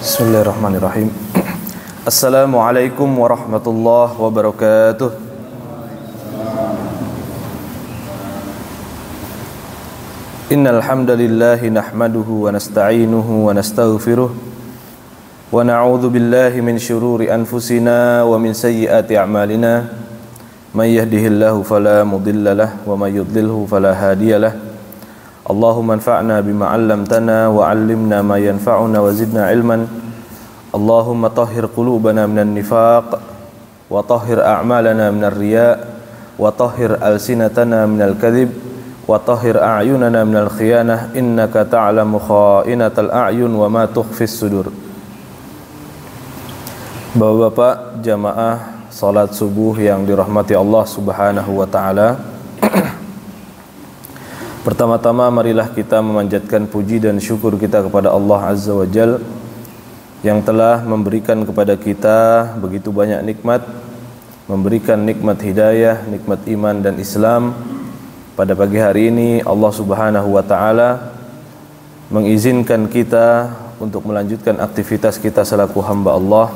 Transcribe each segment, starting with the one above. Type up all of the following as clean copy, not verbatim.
Bismillahirrahmanirrahim. Assalamualaikum warahmatullahi wabarakatuh. Innal hamdalillahi nahmaduhu wa nasta'inuhu wa nastaghfiruh wa na'udzu billahi min shururi anfusina wa min sayyiati a'malina. May yahdihillahu fala mudilla lahu wa may yudlilhu fala hadiyalah. Allahumma anfa'na bima 'allamtana wa 'allimna ma yanfa'una wa zidna 'ilman. Allahumma tahhir qulubana minan nifaq wa tahhir a'malana minar riya' wa tahhir alsinatana minal kadhib wa tahhir a'yunana minal khiyanah innaka ta'lamu kha'inatal a'yun wa ma tukhfis sudur. Bapak-bapak jamaah salat subuh yang dirahmati Allah Subhanahu wa taala. Pertama-tama marilah kita memanjatkan puji dan syukur kita kepada Allah Azza wa Jalla yang telah memberikan kepada kita begitu banyak nikmat, memberikan nikmat hidayah, nikmat iman dan Islam. Pada pagi hari ini Allah Subhanahu wa taala mengizinkan kita untuk melanjutkan aktivitas kita selaku hamba Allah.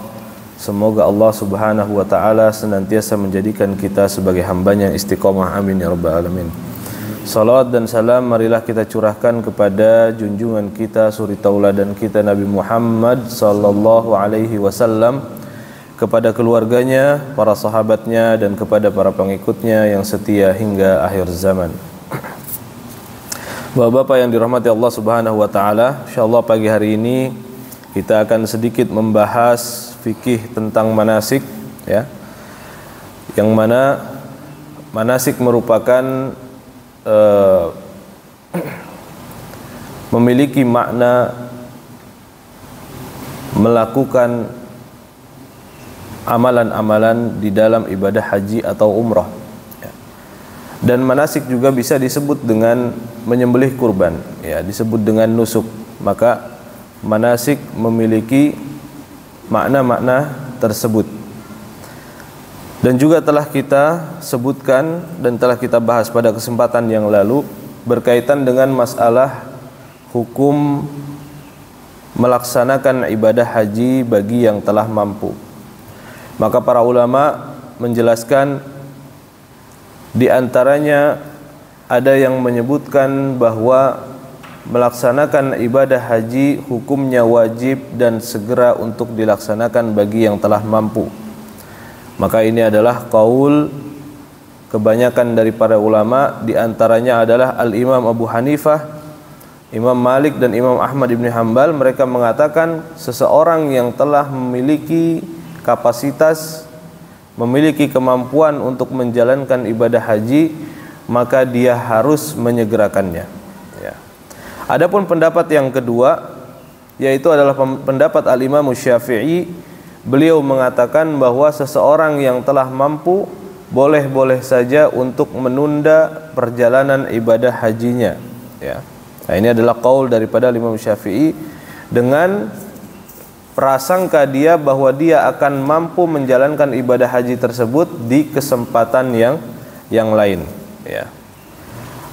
Semoga Allah Subhanahu wa taala senantiasa menjadikan kita sebagai hambanya yang istiqomah, amin ya rabbal alamin. Salawat dan salam marilah kita curahkan kepada junjungan kita, suri tauladan kita Nabi Muhammad sallallahu alaihi wasallam, kepada keluarganya, para sahabatnya dan kepada para pengikutnya yang setia hingga akhir zaman. Bapak-bapak yang dirahmati Allah Subhanahu wa taala, insyaallah pagi hari ini kita akan sedikit membahas fikih tentang manasik, ya. Yang mana manasik merupakan memiliki makna melakukan amalan-amalan di dalam ibadah haji atau umrah, ya. Dan manasik juga bisa disebut dengan menyembelih kurban, ya, disebut dengan nusuk. Maka manasik memiliki makna-makna tersebut. Dan juga telah kita sebutkan dan telah kita bahas pada kesempatan yang lalu berkaitan dengan masalah hukum melaksanakan ibadah haji bagi yang telah mampu. Maka para ulama menjelaskan di antaranya ada yang menyebutkan bahwa melaksanakan ibadah haji hukumnya wajib dan segera untuk dilaksanakan bagi yang telah mampu. Maka ini adalah qaul kebanyakan dari para ulama, di antaranya adalah Al-Imam Abu Hanifah, Imam Malik dan Imam Ahmad ibn Hanbal. Mereka mengatakan seseorang yang telah memiliki kapasitas, memiliki kemampuan untuk menjalankan ibadah haji, maka dia harus menyegerakannya, ya. Adapun pendapat yang kedua, yaitu adalah pendapat Al-Imam Syafi'i. Beliau mengatakan bahwa seseorang yang telah mampu boleh-boleh saja untuk menunda perjalanan ibadah hajinya, ya. Nah, ini adalah qaul daripada Imam Syafi'i dengan prasangka dia bahwa dia akan mampu menjalankan ibadah haji tersebut di kesempatan yang lain, ya.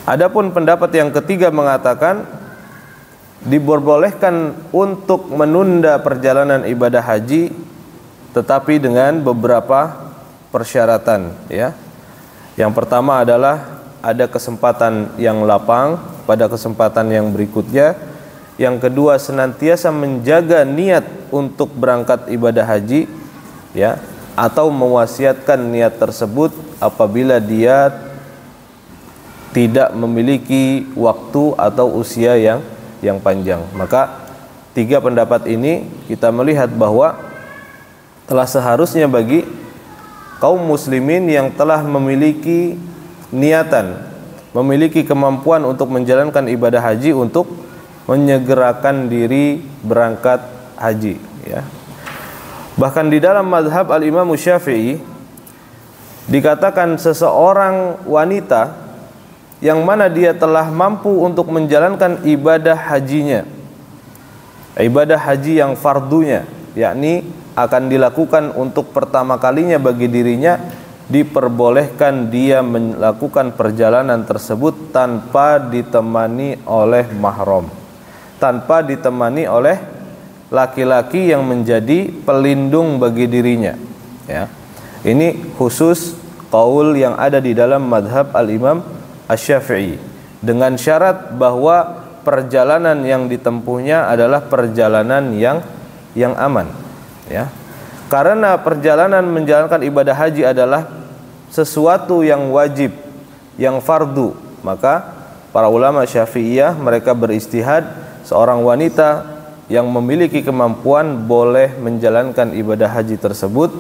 Adapun pendapat yang ketiga mengatakan diperbolehkan untuk menunda perjalanan ibadah haji, tetapi dengan beberapa persyaratan, ya. Yang pertama adalah ada kesempatan yang lapang pada kesempatan yang berikutnya. Yang kedua, senantiasa menjaga niat untuk berangkat ibadah haji, ya, atau mewasiatkan niat tersebut apabila dia tidak memiliki waktu atau usia yang panjang. Maka tiga pendapat ini kita melihat bahwa telah seharusnya bagi kaum muslimin yang telah memiliki niatan, memiliki kemampuan untuk menjalankan ibadah haji untuk menyegerakan diri berangkat haji, ya. Bahkan di dalam mazhab Al-Imam Syafi'i dikatakan seseorang wanita yang mana dia telah mampu untuk menjalankan ibadah hajinya, ibadah haji yang fardunya, yakni akan dilakukan untuk pertama kalinya bagi dirinya, diperbolehkan dia melakukan perjalanan tersebut tanpa ditemani oleh mahram, tanpa ditemani oleh laki-laki yang menjadi pelindung bagi dirinya, ya. Ini khusus qaul yang ada di dalam madhab al-Imam Asy-Syafi'i, dengan syarat bahwa perjalanan yang ditempuhnya adalah perjalanan yang aman, ya. Karena perjalanan menjalankan ibadah haji adalah sesuatu yang wajib, yang fardu, maka para ulama Syafi'iyah mereka beristihad seorang wanita yang memiliki kemampuan boleh menjalankan ibadah haji tersebut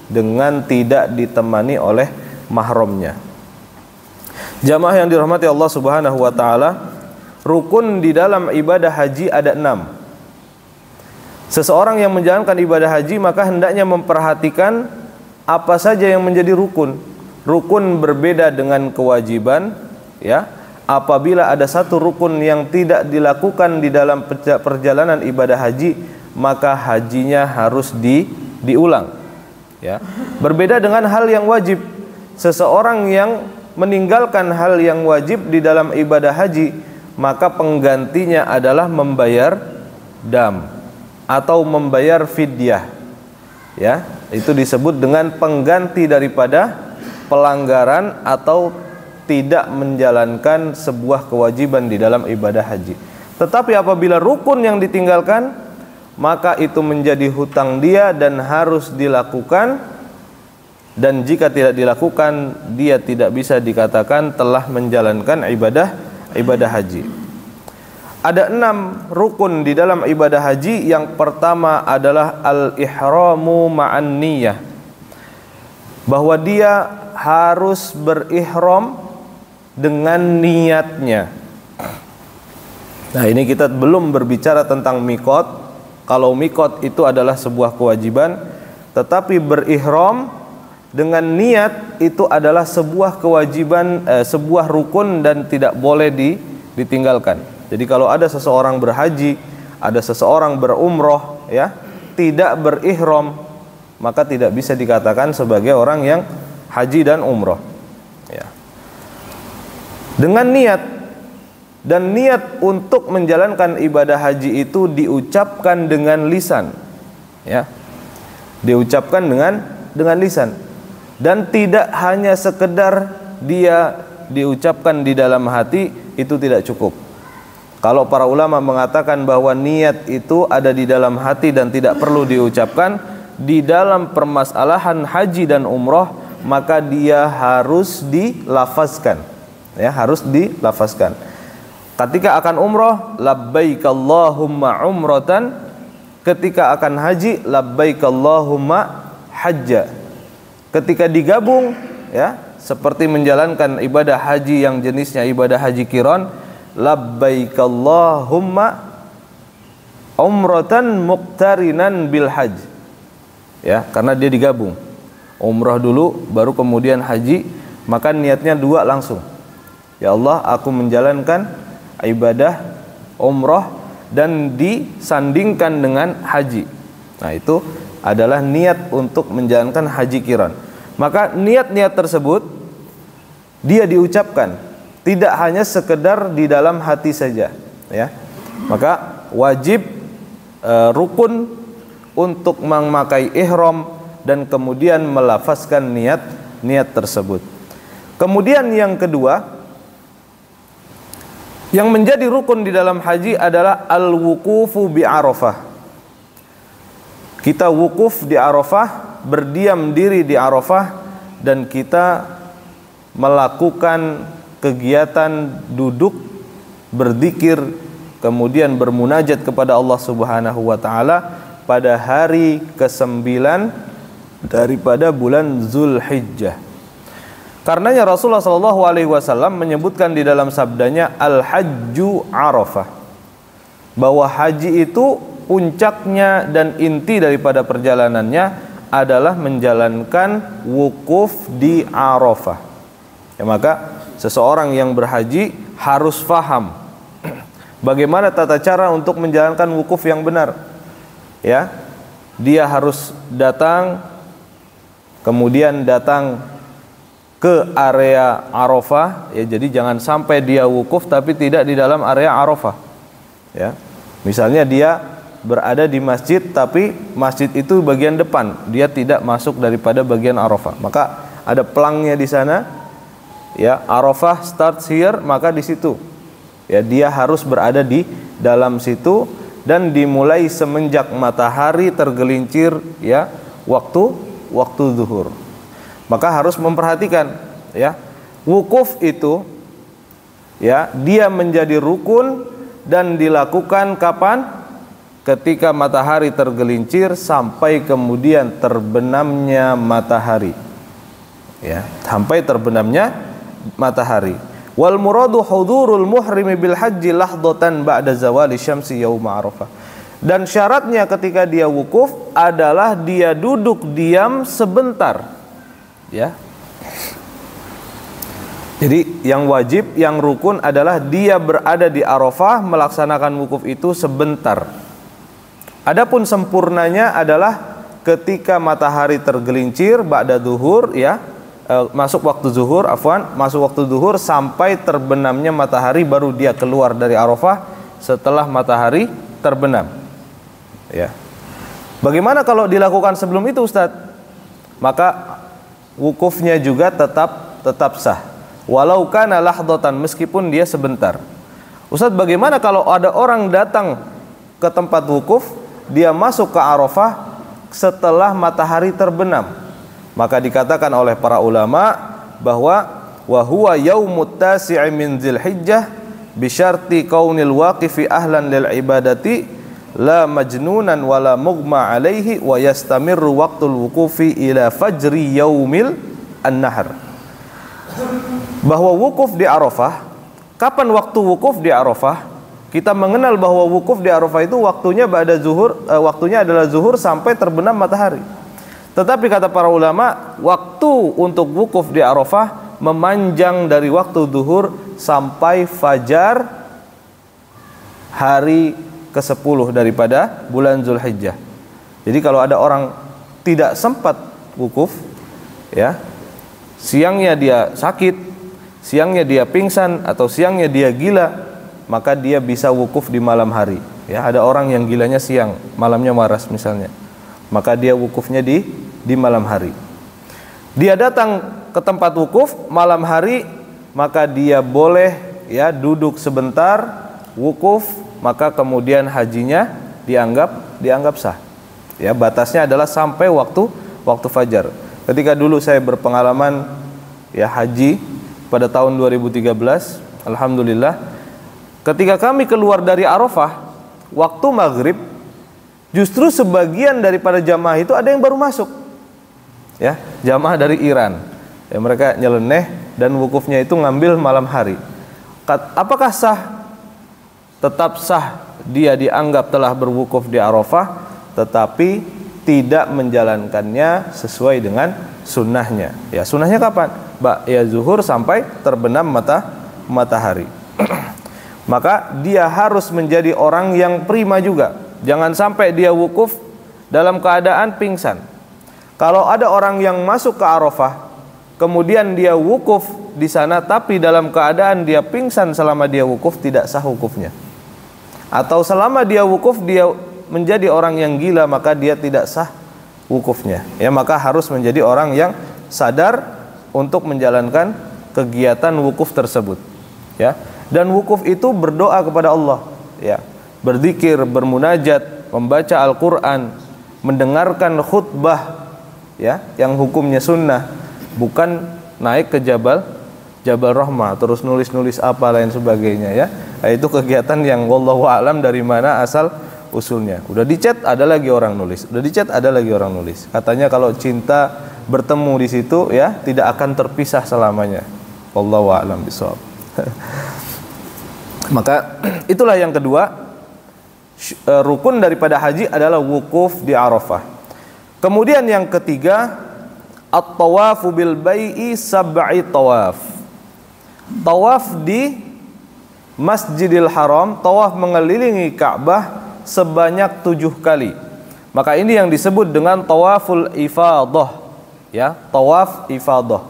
dengan tidak ditemani oleh mahramnya. Jamaah yang dirahmati Allah Subhanahu wa taala, rukun di dalam ibadah haji ada 6. Seseorang yang menjalankan ibadah haji maka hendaknya memperhatikan apa saja yang menjadi rukun. Rukun berbeda dengan kewajiban, ya. Apabila ada satu rukun yang tidak dilakukan di dalam perjalanan ibadah haji, maka hajinya harus diulang, ya. Berbeda dengan hal yang wajib. Seseorang yang meninggalkan hal yang wajib di dalam ibadah haji, maka penggantinya adalah membayar dam atau membayar fidyah, ya. Itu disebut dengan pengganti daripada pelanggaran atau tidak menjalankan sebuah kewajiban di dalam ibadah haji. Tetapi apabila rukun yang ditinggalkan, maka itu menjadi hutang dia dan harus dilakukan, dan jika tidak dilakukan dia tidak bisa dikatakan telah menjalankan ibadah haji. Ada 6 rukun di dalam ibadah haji. Yang pertama adalah al-ihramu ma'an niyah, bahwa dia harus berihram dengan niatnya. Nah, ini kita belum berbicara tentang mikot. Kalau mikot itu adalah sebuah kewajiban, tetapi berihram dengan niat itu adalah sebuah kewajiban, sebuah rukun dan tidak boleh ditinggalkan. Jadi kalau ada seseorang berhaji, ada seseorang berumroh, ya, tidak berihram, maka tidak bisa dikatakan sebagai orang yang haji dan umroh, ya. Dengan niat, dan niat untuk menjalankan ibadah haji itu diucapkan dengan lisan, ya, diucapkan dengan lisan, dan tidak hanya sekedar dia diucapkan di dalam hati, itu tidak cukup. Kalau para ulama mengatakan bahwa niat itu ada di dalam hati dan tidak perlu diucapkan di dalam permasalahan haji dan umroh, maka dia harus dilafazkan, ya, harus dilafazkan. Ketika akan umroh, labbaik Allahumma umratan. Ketika akan haji, labbaik Allahumma hajja. Ketika digabung, ya, seperti menjalankan ibadah haji yang jenisnya ibadah haji qiran, labbaik Allahumma umratan muqtarinan bil hajj, ya, karena dia digabung, umrah dulu baru kemudian haji, maka niatnya 2 langsung. Ya Allah, aku menjalankan ibadah umrah dan disandingkan dengan haji. Nah, itu adalah niat untuk menjalankan haji qiran. Maka niat-niat tersebut dia diucapkan, tidak hanya sekedar di dalam hati saja, ya. Maka wajib rukun untuk memakai ihram dan kemudian melafazkan niat tersebut. Kemudian yang kedua, yang menjadi rukun di dalam haji adalah al-wuqufu bi Arafah. Kita wukuf di Arafah, berdiam diri di Arafah, dan kita melakukan kegiatan duduk, berzikir, kemudian bermunajat kepada Allah Subhanahu wa taala pada hari ke-9 daripada bulan Zulhijjah. Karenanya Rasulullah SAW menyebutkan di dalam sabdanya al-hajju Arafah, bahwa haji itu puncaknya dan inti daripada perjalanannya adalah menjalankan wukuf di Arafah. Ya, maka seseorang yang berhaji harus faham bagaimana tata cara untuk menjalankan wukuf yang benar, ya. Dia harus datang, kemudian datang ke area Arafah, ya. Jadi jangan sampai dia wukuf tapi tidak di dalam area Arafah, ya. Misalnya dia berada di masjid, tapi masjid itu bagian depan, dia tidak masuk daripada bagian Arafah. Maka ada pelangnya di sana, ya, Arafah starts here, maka di situ, ya, dia harus berada di dalam situ dan dimulai semenjak matahari tergelincir, ya, waktu zuhur. Maka harus memperhatikan, ya, wukuf itu, ya, dia menjadi rukun dan dilakukan kapan? Ketika matahari tergelincir sampai kemudian terbenamnya matahari, ya, sampai terbenamnya matahari. Wal muradu hudurul muhrimi bil haji lahdatan ba'da zawali syamsi yaum Arafah. Dan syaratnya ketika dia wukuf adalah dia duduk diam sebentar, ya. Jadi yang wajib, yang rukun adalah dia berada di Arafah melaksanakan wukuf itu sebentar. Adapun sempurnanya adalah ketika matahari tergelincir ba'da zuhur, ya, masuk waktu zuhur, masuk waktu zuhur sampai terbenamnya matahari, baru dia keluar dari Arafah setelah matahari terbenam, ya. Bagaimana kalau dilakukan sebelum itu, Ustadz? Maka wukufnya juga tetap sah, walau kana lahdatan, meskipun dia sebentar. Ustadz, bagaimana kalau ada orang datang ke tempat wukuf, dia masuk ke Arafah setelah matahari terbenam? Maka dikatakan oleh para ulama bahwa wa huwa yaumut tasi'i min Dzulhijjah bi syarti kaunil waqifi ahlan lil ibadati la majnunan wala mughma alaihi wa yastamirru waqtul wuqufi ila fajri yaumil an-nahr. Bahwa wukuf di Arafah, kapan waktu wukuf di Arafah? Kita mengenal bahwa wukuf di Arafah itu waktunya ba'da zuhur, waktunya adalah zuhur sampai terbenam matahari. Tetapi kata para ulama, waktu untuk wukuf di Arafah memanjang dari waktu zuhur sampai fajar hari ke-10 daripada bulan Dzulhijjah. Jadi kalau ada orang tidak sempat wukuf, ya, siangnya dia sakit, siangnya dia pingsan, atau siangnya dia gila, maka dia bisa wukuf di malam hari. Ya, ada orang yang gilanya siang, malamnya waras misalnya, maka dia wukufnya di malam hari. Dia datang ke tempat wukuf malam hari, maka dia boleh, ya, duduk sebentar wukuf, maka kemudian hajinya dianggap sah. Ya, batasnya adalah sampai waktu fajar. Ketika dulu saya berpengalaman, ya, haji pada tahun 2013, alhamdulillah, ketika kami keluar dari Arafah waktu maghrib, justru sebagian daripada jamaah itu ada yang baru masuk, ya, jamaah dari Iran, ya, mereka nyeleneh dan wukufnya itu ngambil malam hari. Apakah sah? Tetap sah, dia dianggap telah berwukuf di Arafah, tetapi tidak menjalankannya sesuai dengan sunnahnya. Ya, sunnahnya kapan? Ya, zuhur sampai terbenam matahari. Maka dia harus menjadi orang yang prima juga. Jangan sampai dia wukuf dalam keadaan pingsan. Kalau ada orang yang masuk ke Arafah, kemudian dia wukuf di sana, tapi dalam keadaan dia pingsan selama dia wukuf, tidak sah wukufnya. Atau selama dia wukuf dia menjadi orang yang gila, maka dia tidak sah wukufnya. Ya, maka harus menjadi orang yang sadar untuk menjalankan kegiatan wukuf tersebut. Ya. Dan wukuf itu berdoa kepada Allah, ya, berzikir, bermunajat, membaca Al-Quran, mendengarkan khutbah, ya, yang hukumnya sunnah, bukan naik ke Jabal Rahmah terus nulis-nulis apa lain sebagainya, ya. Nah, itu kegiatan yang wallahu a'lam dari mana asal usulnya. Udah dicat ada lagi orang nulis, udah dicat ada lagi orang nulis. Katanya kalau cinta bertemu di situ, ya, tidak akan terpisah selamanya. Wallahu a'lam bishawab. Maka itulah yang kedua, rukun daripada haji adalah wukuf di Arafah. Kemudian yang ketiga, at-tawafu bil bai'i sab'i tawaf. Tawaf di Masjidil Haram, tawaf mengelilingi Ka'bah sebanyak 7 kali. Maka ini yang disebut dengan tawaful ifadah, ya, tawaf ifadah.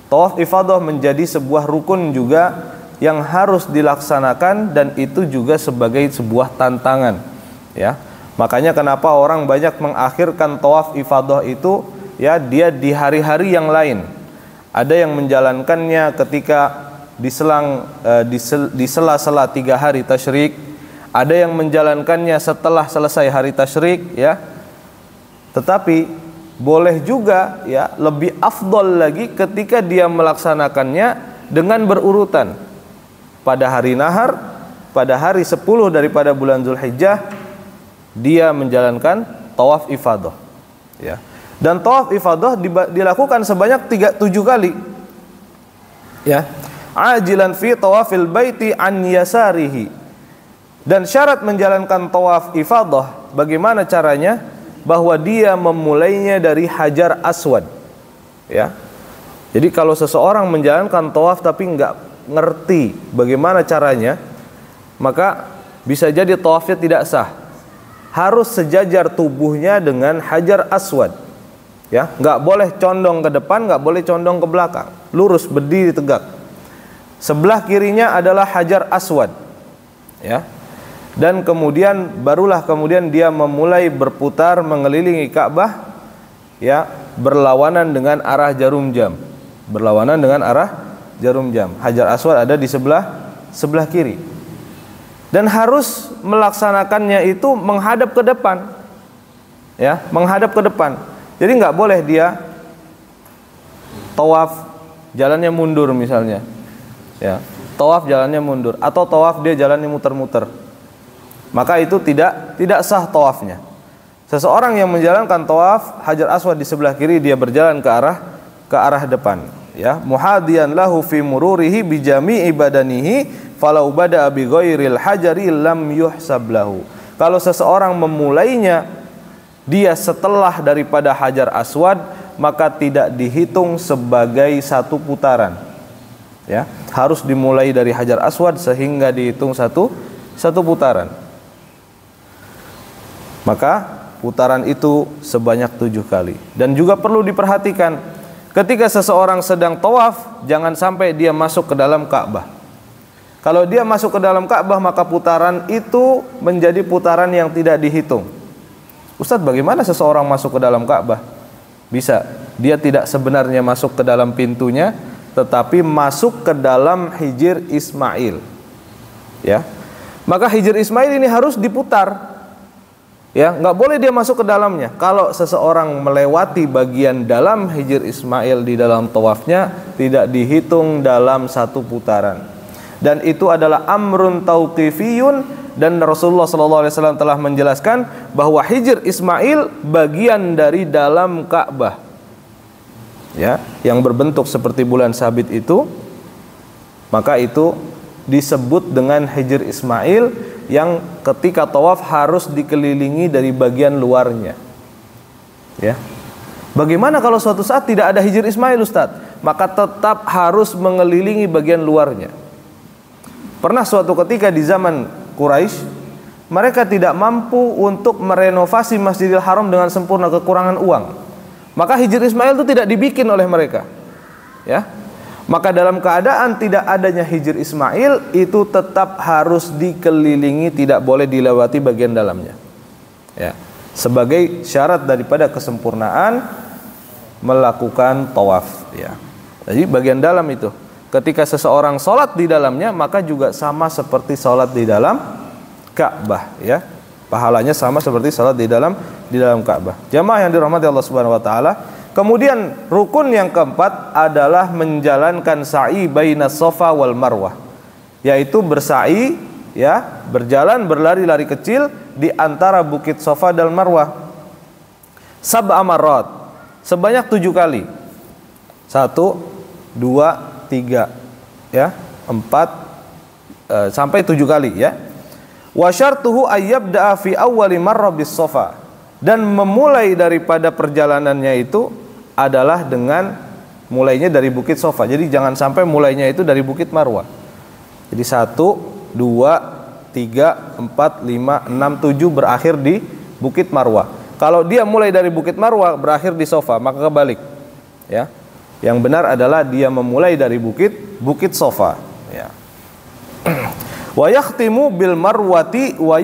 Tawaf ifadah menjadi sebuah rukun juga yang harus dilaksanakan, dan itu juga sebagai sebuah tantangan, ya. Makanya kenapa orang banyak mengakhirkan tawaf ifadah itu, ya, dia di hari-hari yang lain. Ada yang menjalankannya ketika di sela-sela 3 hari tasyrik, ada yang menjalankannya setelah selesai hari tasyrik, ya. Tetapi boleh juga, ya, lebih afdol lagi ketika dia melaksanakannya dengan berurutan. Pada hari nahar, pada hari 10 daripada bulan Zulhijjah, dia menjalankan tawaf ifadah, ya. Dan tawaf ifadah dilakukan sebanyak 7 kali, ya. Ajilan fi tawafil baiti an yasarihi. Dan syarat menjalankan tawaf ifadah, bagaimana caranya? Bahwa dia memulainya dari Hajar Aswad, ya. Jadi kalau seseorang menjalankan tawaf tapi nggak ngerti bagaimana caranya, maka bisa jadi tawafnya tidak sah. Harus sejajar tubuhnya dengan Hajar Aswad, ya. Nggak boleh condong ke depan, nggak boleh condong ke belakang, lurus berdiri tegak. Sebelah kirinya adalah Hajar Aswad, ya. Dan barulah kemudian dia memulai berputar mengelilingi Ka'bah, ya, berlawanan dengan arah jarum jam. Berlawanan dengan arah jarum jam. Hajar Aswad ada di sebelah kiri. Dan harus melaksanakannya itu menghadap ke depan, ya, menghadap ke depan. Jadi nggak boleh dia tawaf jalannya mundur misalnya, ya, tawaf jalannya mundur, atau tawaf dia jalannya muter-muter. Maka itu tidak sah tawafnya. Seseorang yang menjalankan tawaf Hajar Aswad di sebelah kiri, dia berjalan ke arah depan, ya. Muhadiyan lahu fi mururihi bi jami'i badanihi falau bada'a bi ghairil hajari lam yuhsab lahu. Kalau seseorang memulainya dia setelah daripada Hajar Aswad, maka tidak dihitung sebagai satu putaran, ya. Harus dimulai dari Hajar Aswad sehingga dihitung satu putaran. Maka putaran itu sebanyak 7 kali. Dan juga perlu diperhatikan, ketika seseorang sedang tawaf, jangan sampai dia masuk ke dalam Ka'bah. Kalau dia masuk ke dalam Ka'bah, maka putaran itu menjadi putaran yang tidak dihitung. Ustadz, bagaimana seseorang masuk ke dalam Ka'bah? Bisa, dia tidak sebenarnya masuk ke dalam pintunya, tetapi masuk ke dalam Hijr Ismail, ya. Maka Hijr Ismail ini harus diputar, ya, nggak boleh dia masuk ke dalamnya. Kalau seseorang melewati bagian dalam Hijr Ismail di dalam tawafnya, tidak dihitung dalam satu putaran. Dan itu adalah amrun tauqifiyun, dan Rasulullah SAW telah menjelaskan bahwa Hijr Ismail bagian dari dalam Ka'bah, ya, yang berbentuk seperti bulan sabit itu. Maka itu disebut dengan Hijr Ismail, yang ketika tawaf harus dikelilingi dari bagian luarnya, ya. Bagaimana kalau suatu saat tidak ada Hijr Ismail, Ustadz? Maka tetap harus mengelilingi bagian luarnya. Pernah suatu ketika di zaman Quraisy, mereka tidak mampu untuk merenovasi Masjidil Haram dengan sempurna, kekurangan uang. Maka Hijr Ismail itu tidak dibikin oleh mereka, ya. Maka dalam keadaan tidak adanya Hijr Ismail, itu tetap harus dikelilingi, tidak boleh dilewati bagian dalamnya, ya. Sebagai syarat daripada kesempurnaan melakukan tawaf, ya. Jadi bagian dalam itu, ketika seseorang sholat di dalamnya, maka juga sama seperti sholat di dalam Ka'bah, ya. Pahalanya sama seperti sholat di dalam Ka'bah. Jamaah yang dirahmati Allah Subhanahu wa taala. Kemudian rukun yang keempat adalah menjalankan sa'i bainas Safa wal Marwah, yaitu bersa'i, ya, berjalan berlari-lari kecil di antara bukit Safa dan Marwah. Sab'a marrat, sebanyak 7 kali. 1, 2, 3, ya, 4 sampai 7 kali, ya. Wa syartuhu ayyabda'a fi awwali marra bis Safa, dan memulai daripada perjalanannya itu adalah dengan mulainya dari bukit Safa. Jadi jangan sampai mulainya itu dari bukit Marwah. Jadi 1, 2, 3, 4, 5, 6, 7 berakhir di bukit Marwah. Kalau dia mulai dari bukit Marwah berakhir di Safa, maka kebalik, ya. Yang benar adalah dia memulai dari bukit Safa, ya. Wa yakhtimu bil marwati wa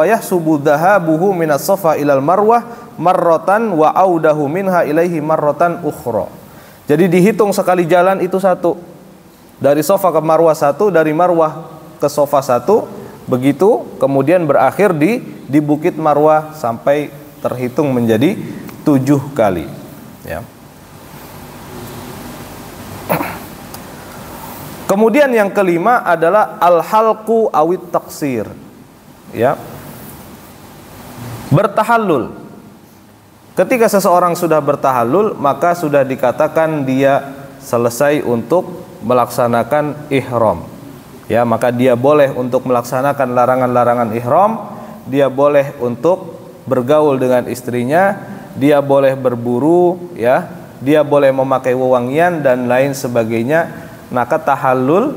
yahsubu dhahabuhu minas safa ilal marwah marratan wa audahu minha ilaihi marratan ukhra. Jadi dihitung sekali jalan itu satu. Dari Safa ke Marwah satu, dari Marwah ke Safa satu, begitu kemudian berakhir di Bukit Marwah sampai terhitung menjadi 7 kali. Ya. Kemudian yang kelima adalah al-halqu awit taqsir. Ya. Bertahallul. Ketika seseorang sudah bertahallul, maka sudah dikatakan dia selesai untuk melaksanakan ihram. Ya, maka dia boleh untuk melaksanakan larangan-larangan ihram, dia boleh untuk bergaul dengan istrinya, dia boleh berburu, ya, dia boleh memakai wewangian dan lain sebagainya. Maka tahallul,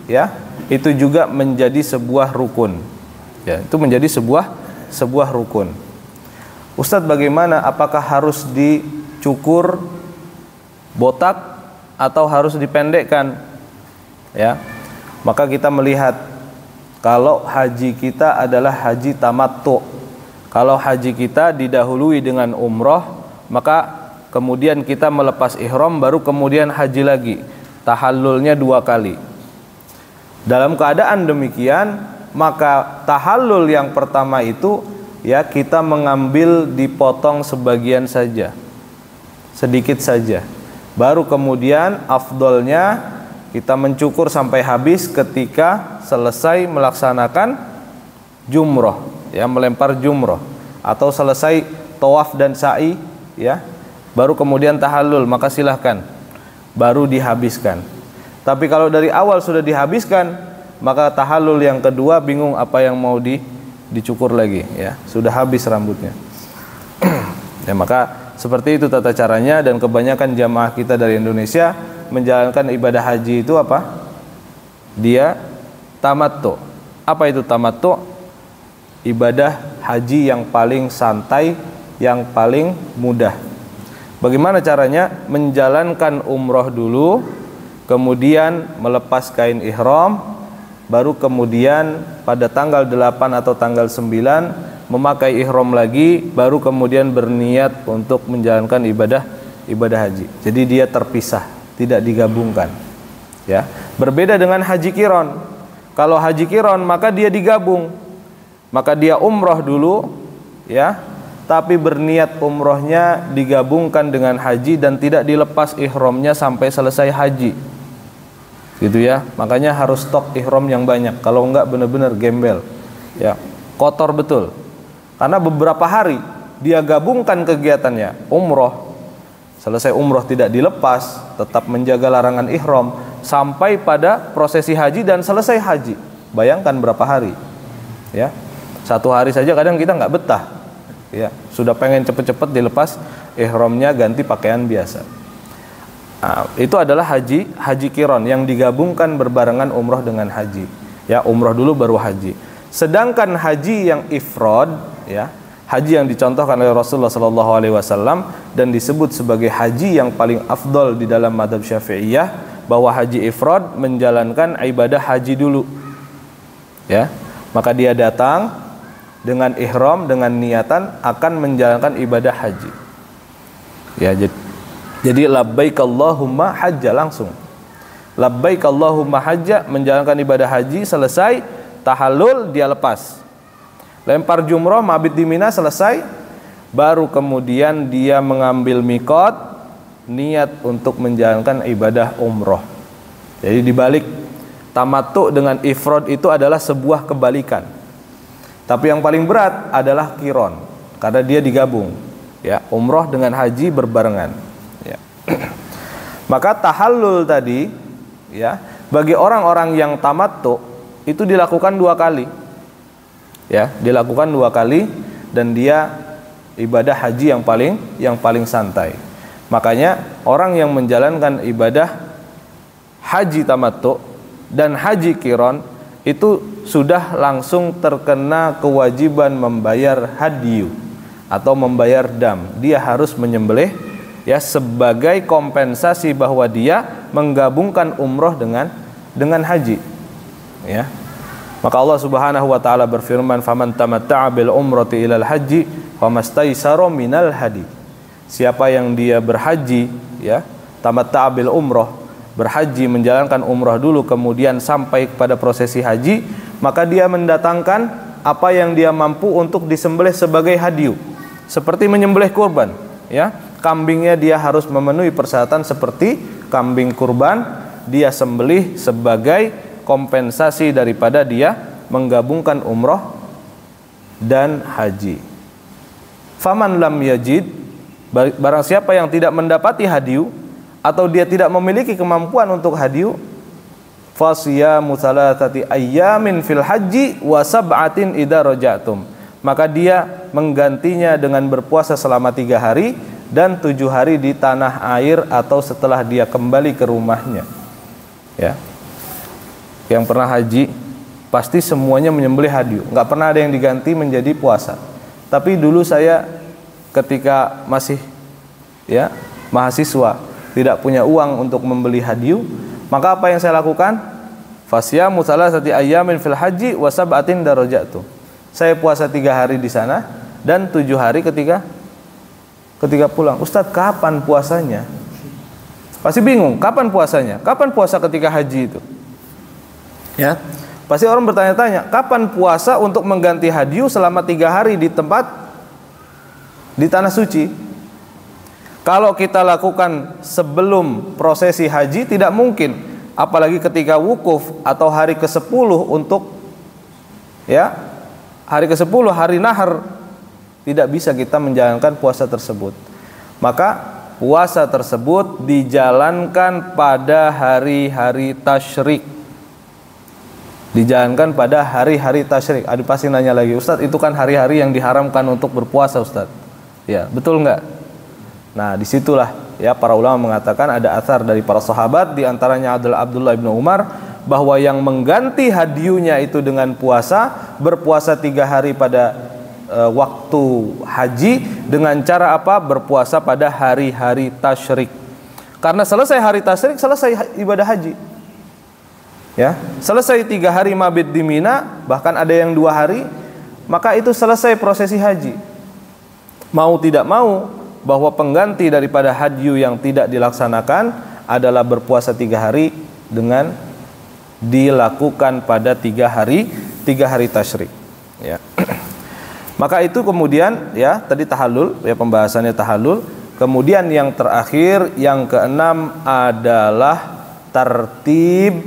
ya, itu juga menjadi sebuah rukun. Ya, itu menjadi sebuah rukun. Ustadz, bagaimana, apakah harus dicukur botak atau harus dipendekkan? Ya, maka kita melihat kalau haji kita adalah haji tamattu, kalau haji kita didahului dengan umroh, maka kemudian kita melepas ihram baru kemudian haji lagi, tahallulnya 2 kali. Dalam keadaan demikian, maka tahallul yang pertama itu, ya, kita mengambil dipotong sebagian saja, sedikit saja. Baru kemudian afdolnya kita mencukur sampai habis ketika selesai melaksanakan jumroh, ya, melempar jumroh, atau selesai tawaf dan sa'i, ya, baru kemudian tahallul, maka silahkan baru dihabiskan. Tapi kalau dari awal sudah dihabiskan, maka tahallul yang kedua bingung apa yang mau dicukur lagi, ya, sudah habis rambutnya. Ya, maka seperti itu tata caranya, dan kebanyakan jamaah kita dari Indonesia menjalankan ibadah haji itu apa? Dia tamattu. Apa itu tamattu? Ibadah haji yang paling santai, yang paling mudah. Bagaimana caranya? Menjalankan umroh dulu, kemudian melepas kain ihram, baru kemudian pada tanggal 8 atau tanggal 9 memakai ihram lagi, baru kemudian berniat untuk menjalankan ibadah haji. Jadi dia terpisah, tidak digabungkan. Ya, berbeda dengan haji qiron. Kalau haji qiron maka dia digabung. Maka dia umroh dulu, ya, tapi berniat umrohnya digabungkan dengan haji dan tidak dilepas ihramnya sampai selesai haji. Gitu ya, makanya harus stok ihram yang banyak, kalau enggak benar-benar gembel, ya, kotor betul. Karena beberapa hari dia gabungkan kegiatannya, umroh, selesai umroh tidak dilepas, tetap menjaga larangan ihram sampai pada prosesi haji dan selesai haji. Bayangkan berapa hari, ya, 1 hari saja kadang kita nggak betah, ya, sudah pengen cepet-cepet dilepas ihramnya, ganti pakaian biasa. Nah, itu adalah haji qiron yang digabungkan berbarengan umroh dengan haji. Ya, umroh dulu baru haji. Sedangkan haji yang ifrad, ya, haji yang dicontohkan oleh Rasulullah SAW dan disebut sebagai haji yang paling afdol di dalam mazhab Syafi'iyah, bahwa haji ifrad menjalankan ibadah haji dulu. Ya, maka dia datang dengan ihram, dengan niatan akan menjalankan ibadah haji. Ya, jadi labbaik Allahumma hajja, langsung labbaik Allahumma hajja, menjalankan ibadah haji, selesai tahallul dia lepas, lempar jumroh, mabit di Mina, selesai, baru kemudian dia mengambil mikot, niat untuk menjalankan ibadah umroh. Jadi dibalik, tamattu dengan ifrad itu adalah sebuah kebalikan. Tapi yang paling berat adalah qiron, karena dia digabung, ya, umroh dengan haji berbarengan. Maka tahallul tadi, ya, bagi orang-orang yang tamattu itu dilakukan 2 kali, ya, dilakukan 2 kali, dan dia ibadah haji yang paling santai. Makanya orang yang menjalankan ibadah haji tamattu dan haji qiron itu sudah langsung terkena kewajiban membayar hadyu atau membayar dam. Dia harus menyembelih, ya, sebagai kompensasi bahwa dia menggabungkan umroh dengan haji. ya. Maka Allah Subhanahu wa taala berfirman, "Faman tamatta'a bil umrati ilal haji famastaysara minal hadi." Siapa yang dia berhaji, ya, tamatta'a bil umrah, berhaji menjalankan umrah dulu kemudian sampai kepada prosesi haji, maka dia mendatangkan apa yang dia mampu untuk disembelih sebagai hadiu. Seperti menyembelih kurban, ya. Kambingnya dia harus memenuhi persyaratan seperti kambing kurban, dia sembelih sebagai kompensasi daripada dia menggabungkan umroh dan haji. Faman lam yajid, barang siapa yang tidak mendapati hadiu atau dia tidak memiliki kemampuan untuk hadiu, fasiyamu thalathati ayyamin fil haji wa sab'atin idza raja'tum, maka dia menggantinya dengan berpuasa selama 3 hari dan 7 hari di tanah air atau setelah dia kembali ke rumahnya. Ya. Yang pernah haji pasti semuanya menyembelih hadiu, nggak pernah ada yang diganti menjadi puasa. Tapi dulu saya ketika masih, ya, mahasiswa tidak punya uang untuk membeli hadiu, maka apa yang saya lakukan? Fasyamu thalathati ayyamin fil haji wa sab'atin darajatu. Saya puasa 3 hari di sana dan 7 hari ketika pulang. Ustadz, kapan puasanya? Pasti bingung, kapan puasanya? Kapan puasa ketika haji itu? Ya, pasti orang bertanya-tanya, kapan puasa untuk mengganti hadiu selama 3 hari di tempat di tanah suci? Kalau kita lakukan sebelum prosesi haji tidak mungkin, apalagi ketika wukuf atau hari ke-10 untuk, ya, hari ke-10 hari nahar, tidak bisa kita menjalankan puasa tersebut. Maka puasa tersebut dijalankan pada hari-hari tasyrik. Dijalankan pada hari-hari tasyrik. Ada pasti nanya lagi, Ustadz, itu kan hari-hari yang diharamkan untuk berpuasa, Ustadz. Ya, betul nggak? Nah, disitulah, ya, para ulama mengatakan ada athar dari para sahabat, di antaranya adalah Abdullah bin Umar, bahwa yang mengganti hadiunya itu dengan puasa, berpuasa 3 hari pada waktu haji dengan cara apa? Berpuasa pada hari-hari tasyrik. Karena selesai hari tasyrik, selesai ibadah haji. Ya, selesai 3 hari mabit di Mina, bahkan ada yang 2 hari, maka itu selesai prosesi haji. Mau tidak mau, bahwa pengganti daripada hadiu yang tidak dilaksanakan adalah berpuasa 3 hari dengan dilakukan pada 3 hari tasyrik. Ya. Maka itu kemudian, ya, tadi tahallul, ya, pembahasannya tahallul. Kemudian yang terakhir, yang keenam adalah tertib,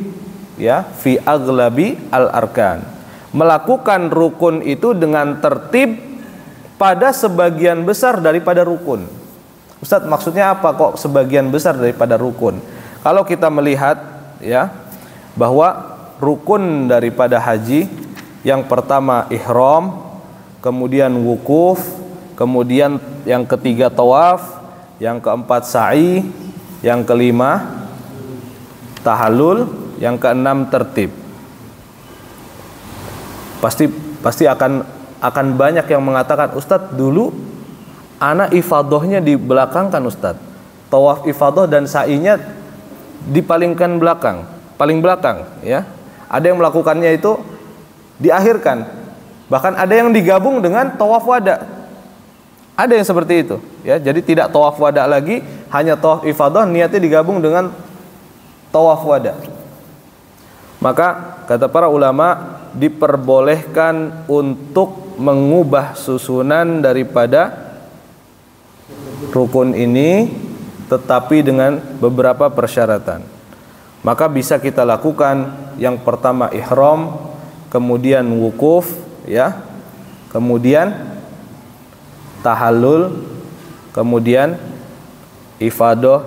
ya, fi aglabi al-arkan, melakukan rukun itu dengan tertib pada sebagian besar daripada rukun. Ustadz, maksudnya apa kok sebagian besar daripada rukun? Kalau kita melihat, ya, bahwa rukun daripada haji yang pertama ihram, kemudian wukuf, kemudian yang ketiga tawaf, yang keempat sa'i, yang kelima tahallul, yang keenam tertib. Pasti akan banyak yang mengatakan, Ustadz, dulu anak ifadohnya di belakang kan Ustadz, tawaf ifadoh dan sa'inya dipalingkan paling belakang, ya. Ada yang melakukannya itu diakhirkan, bahkan ada yang digabung dengan tawaf wada. Ada yang seperti itu, ya. Jadi tidak tawaf wada lagi, hanya tawaf ifadah, niatnya digabung dengan tawaf wada. Maka kata para ulama, diperbolehkan untuk mengubah susunan daripada rukun ini, tetapi dengan beberapa persyaratan. Maka bisa kita lakukan yang pertama ihram, kemudian wukuf, ya, kemudian tahallul, kemudian ifadah,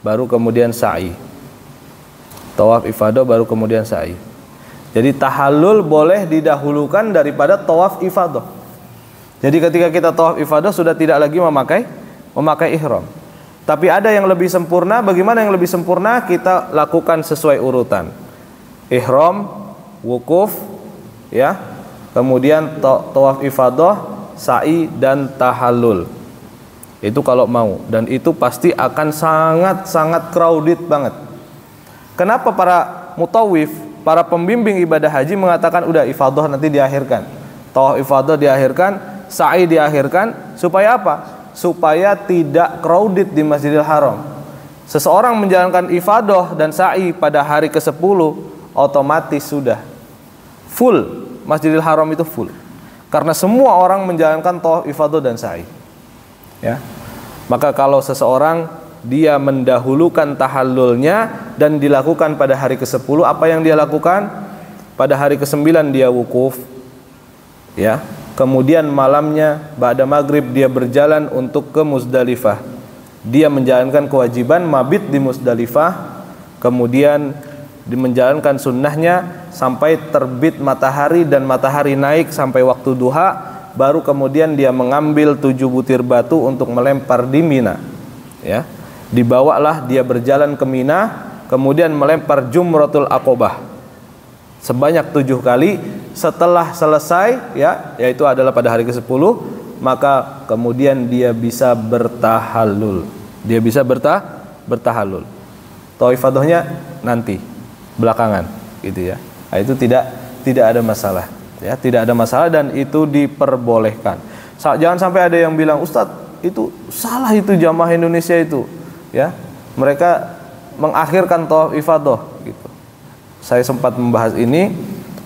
baru kemudian sa'i. Tawaf ifadah baru kemudian sa'i. Jadi tahallul boleh didahulukan daripada tawaf ifadah. Jadi ketika kita tawaf ifadah sudah tidak lagi memakai ihram. Tapi ada yang lebih sempurna. Bagaimana yang lebih sempurna? Kita lakukan sesuai urutan. Ihram, wukuf, ya, kemudian tawaf ifadah, sa'i dan tahallul. Itu kalau mau, dan itu pasti akan sangat crowded banget. Kenapa para mutawif para pembimbing ibadah haji mengatakan udah ifadah nanti diakhirkan, tawaf ifadah diakhirkan, sa'i diakhirkan, supaya apa? Supaya tidak crowded di Masjidil Haram. Seseorang menjalankan ifadah dan sa'i pada hari ke-10, otomatis sudah full, Masjidil Haram itu full. Karena semua orang menjalankan tawaf ifadah dan sa'i. Ya. Maka kalau seseorang dia mendahulukan tahallulnya dan dilakukan pada hari ke-10, apa yang dia lakukan? Pada hari ke-9 dia wukuf. Ya. Kemudian malamnya ba'da maghrib dia berjalan untuk ke Muzdalifah. Dia menjalankan kewajiban mabit di Muzdalifah, kemudian menjalankan sunnahnya sampai terbit matahari dan matahari naik sampai waktu duha, baru kemudian dia mengambil 7 butir batu untuk melempar di Mina. Ya. Dibawalah dia berjalan ke Mina, kemudian melempar Jumratul Aqobah sebanyak 7 kali. Setelah selesai, ya, yaitu adalah pada hari ke-10, maka kemudian dia bisa bertahallul. Dia bisa bertahallul. Tawaf ifadahnya nanti belakangan, gitu ya. Nah, itu tidak ada masalah, ya, tidak ada masalah dan itu diperbolehkan. Jangan sampai ada yang bilang, "Ustadz, itu salah itu jamaah Indonesia itu." Ya, mereka mengakhirkan tawaf ifadah gitu. Saya sempat membahas ini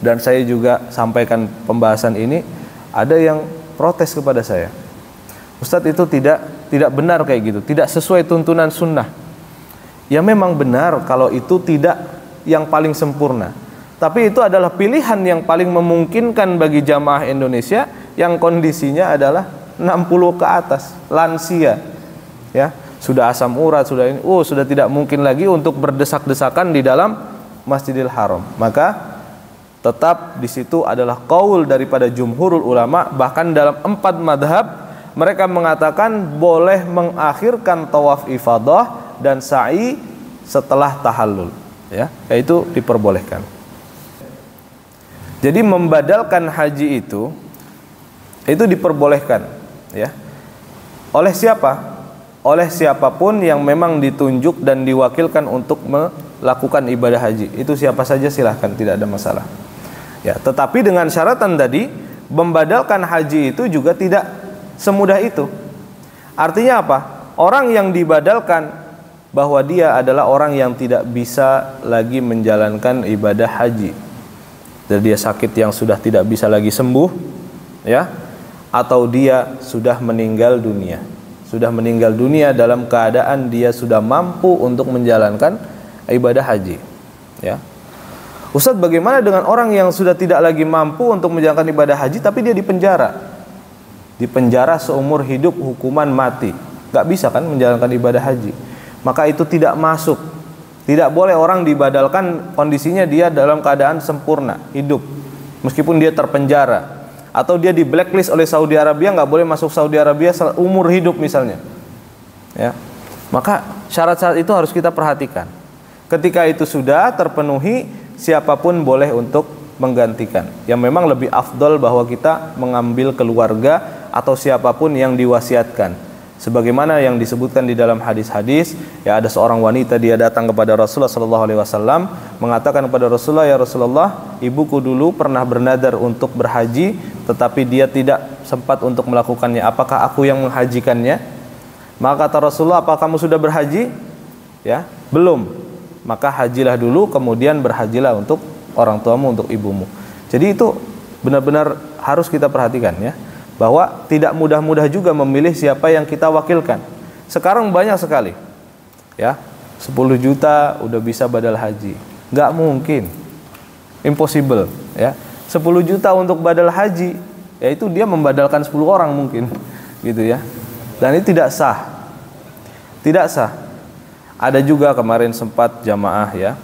dan saya juga sampaikan pembahasan ini, ada yang protes kepada saya. Ustadz, itu tidak benar kayak gitu, tidak sesuai tuntunan sunnah. Ya memang benar kalau itu tidak yang paling sempurna. Tapi itu adalah pilihan yang paling memungkinkan bagi jamaah Indonesia yang kondisinya adalah 60 ke atas, lansia. Ya. Sudah asam urat, sudah ini, sudah tidak mungkin lagi untuk berdesak-desakan di dalam Masjidil Haram. Maka tetap di situ adalah qaul daripada jumhurul ulama, bahkan dalam 4 madhab mereka mengatakan boleh mengakhirkan tawaf ifadah dan sa'i setelah tahallul, ya, yaitu diperbolehkan. Jadi membadalkan haji itu diperbolehkan, ya. Oleh siapa? Oleh siapapun yang memang ditunjuk dan diwakilkan untuk melakukan ibadah haji. Itu siapa saja silahkan, tidak ada masalah. Ya, tetapi dengan syaratan tadi, membadalkan haji itu juga tidak semudah itu. Artinya apa? Orang yang dibadalkan bahwa dia adalah orang yang tidak bisa lagi menjalankan ibadah haji. Dan dia sakit yang sudah tidak bisa lagi sembuh, ya, atau dia sudah meninggal dunia. Sudah meninggal dunia dalam keadaan dia sudah mampu untuk menjalankan ibadah haji, ya. Ustadz, bagaimana dengan orang yang sudah tidak lagi mampu untuk menjalankan ibadah haji tapi dia dipenjara? Dipenjara seumur hidup, hukuman mati, gak bisa kan menjalankan ibadah haji. Maka itu tidak masuk. Tidak boleh orang dibadalkan kondisinya dia dalam keadaan sempurna hidup, meskipun dia terpenjara atau dia di blacklist oleh Saudi Arabia, nggak boleh masuk Saudi Arabia umur hidup misalnya, ya. Maka syarat-syarat itu harus kita perhatikan. Ketika itu sudah terpenuhi, siapapun boleh untuk menggantikan. Yang memang lebih afdol bahwa kita mengambil keluarga atau siapapun yang diwasiatkan. Sebagaimana yang disebutkan di dalam hadis-hadis, ya, ada seorang wanita, dia datang kepada Rasulullah SAW, mengatakan kepada Rasulullah, "Ya Rasulullah, ibuku dulu pernah bernadar untuk berhaji, tetapi dia tidak sempat untuk melakukannya. Apakah aku yang menghajikannya?" Maka kata Rasulullah, "Apa kamu sudah berhaji?" Ya, belum. Maka hajilah dulu, kemudian berhajilah untuk orang tuamu, untuk ibumu. Jadi itu benar-benar harus kita perhatikan, ya, bahwa tidak mudah-mudah juga memilih siapa yang kita wakilkan. Sekarang banyak sekali, ya, 10 juta udah bisa badal haji. Nggak mungkin, impossible, ya. 10 juta untuk badal haji, yaitu dia membadalkan 10 orang mungkin, gitu ya. Dan ini tidak sah, tidak sah. Ada juga kemarin sempat jamaah, ya,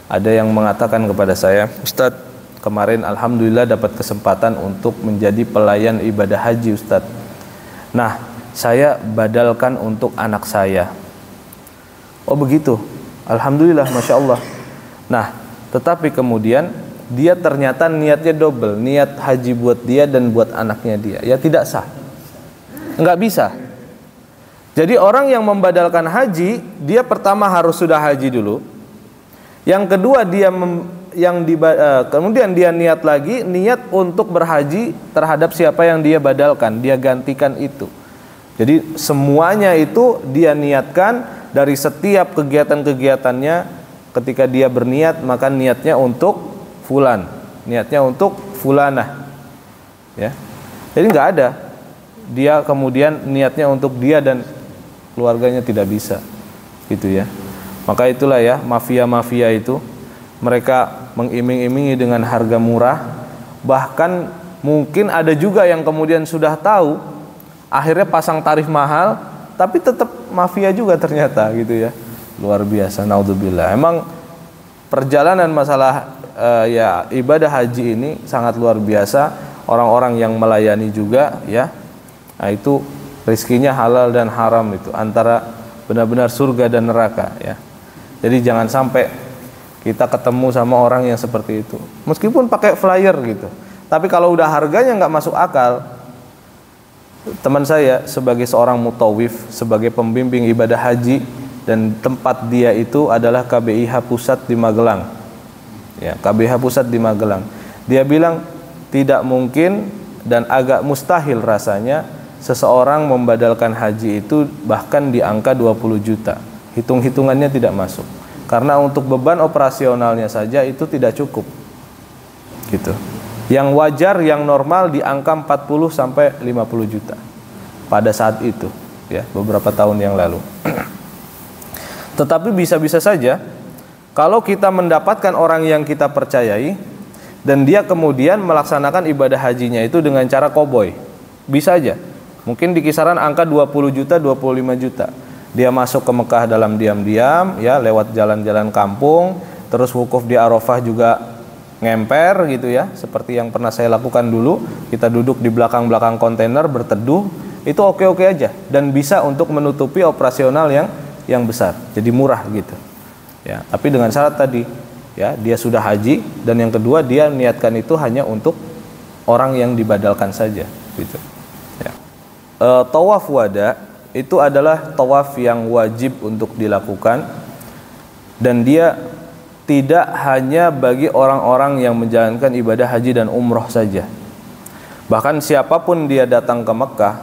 ada yang mengatakan kepada saya, "Ustadz, kemarin alhamdulillah dapat kesempatan untuk menjadi pelayan ibadah haji, Ustadz. Nah, saya badalkan untuk anak saya." Oh begitu, alhamdulillah, masya Allah. Nah, tetapi kemudian dia ternyata niatnya double, niat haji buat dia dan buat anaknya dia. Ya tidak sah, nggak bisa. Jadi orang yang membadalkan haji, dia pertama harus sudah haji dulu. Yang kedua kemudian dia niat lagi, niat untuk berhaji terhadap siapa yang dia badalkan, dia gantikan itu. Jadi semuanya itu dia niatkan dari setiap kegiatan-kegiatannya. Ketika dia berniat, maka niatnya untuk fulan, niatnya untuk fulanah, ya. Jadi nggak ada dia kemudian niatnya untuk dia dan keluarganya, tidak bisa, gitu ya. Maka itulah ya, mafia-mafia itu mereka mengiming-imingi dengan harga murah, bahkan mungkin ada juga yang kemudian sudah tahu, akhirnya pasang tarif mahal, tapi tetap mafia juga ternyata, gitu ya. Luar biasa, naudzubillah. Emang perjalanan masalah ya ibadah haji ini sangat luar biasa. Orang-orang yang melayani juga ya, nah itu rezekinya halal dan haram, itu antara benar-benar surga dan neraka ya. Jadi jangan sampai kita ketemu sama orang yang seperti itu, meskipun pakai flyer gitu, tapi kalau udah harganya nggak masuk akal. Teman saya sebagai seorang mutawif, sebagai pembimbing ibadah haji, dan tempat dia itu adalah KBIH Pusat di Magelang. Ya, KBIH Pusat di Magelang. Dia bilang tidak mungkin dan agak mustahil rasanya seseorang membadalkan haji itu bahkan di angka 20 juta. Hitung-hitungannya tidak masuk. Karena untuk beban operasionalnya saja itu tidak cukup. Gitu. Yang wajar, yang normal di angka 40 sampai 50 juta pada saat itu, ya, beberapa tahun yang lalu. Tetapi bisa-bisa saja kalau kita mendapatkan orang yang kita percayai dan dia kemudian melaksanakan ibadah hajinya itu dengan cara koboi, bisa aja. Mungkin di kisaran angka 20 juta, 25 juta. Dia masuk ke Mekah dalam diam-diam, ya, lewat jalan-jalan kampung, terus wukuf di Arafah juga ngemper gitu ya, seperti yang pernah saya lakukan dulu. Kita duduk di belakang-belakang kontainer berteduh, itu oke-oke aja dan bisa untuk menutupi operasional yang besar, jadi murah gitu ya. Tapi dengan syarat tadi ya, dia sudah haji, dan yang kedua dia niatkan itu hanya untuk orang yang dibadalkan saja gitu ya. Tawaf wada itu adalah tawaf yang wajib untuk dilakukan, dan dia tidak hanya bagi orang-orang yang menjalankan ibadah haji dan umroh saja. Bahkan siapapun dia datang ke Mekah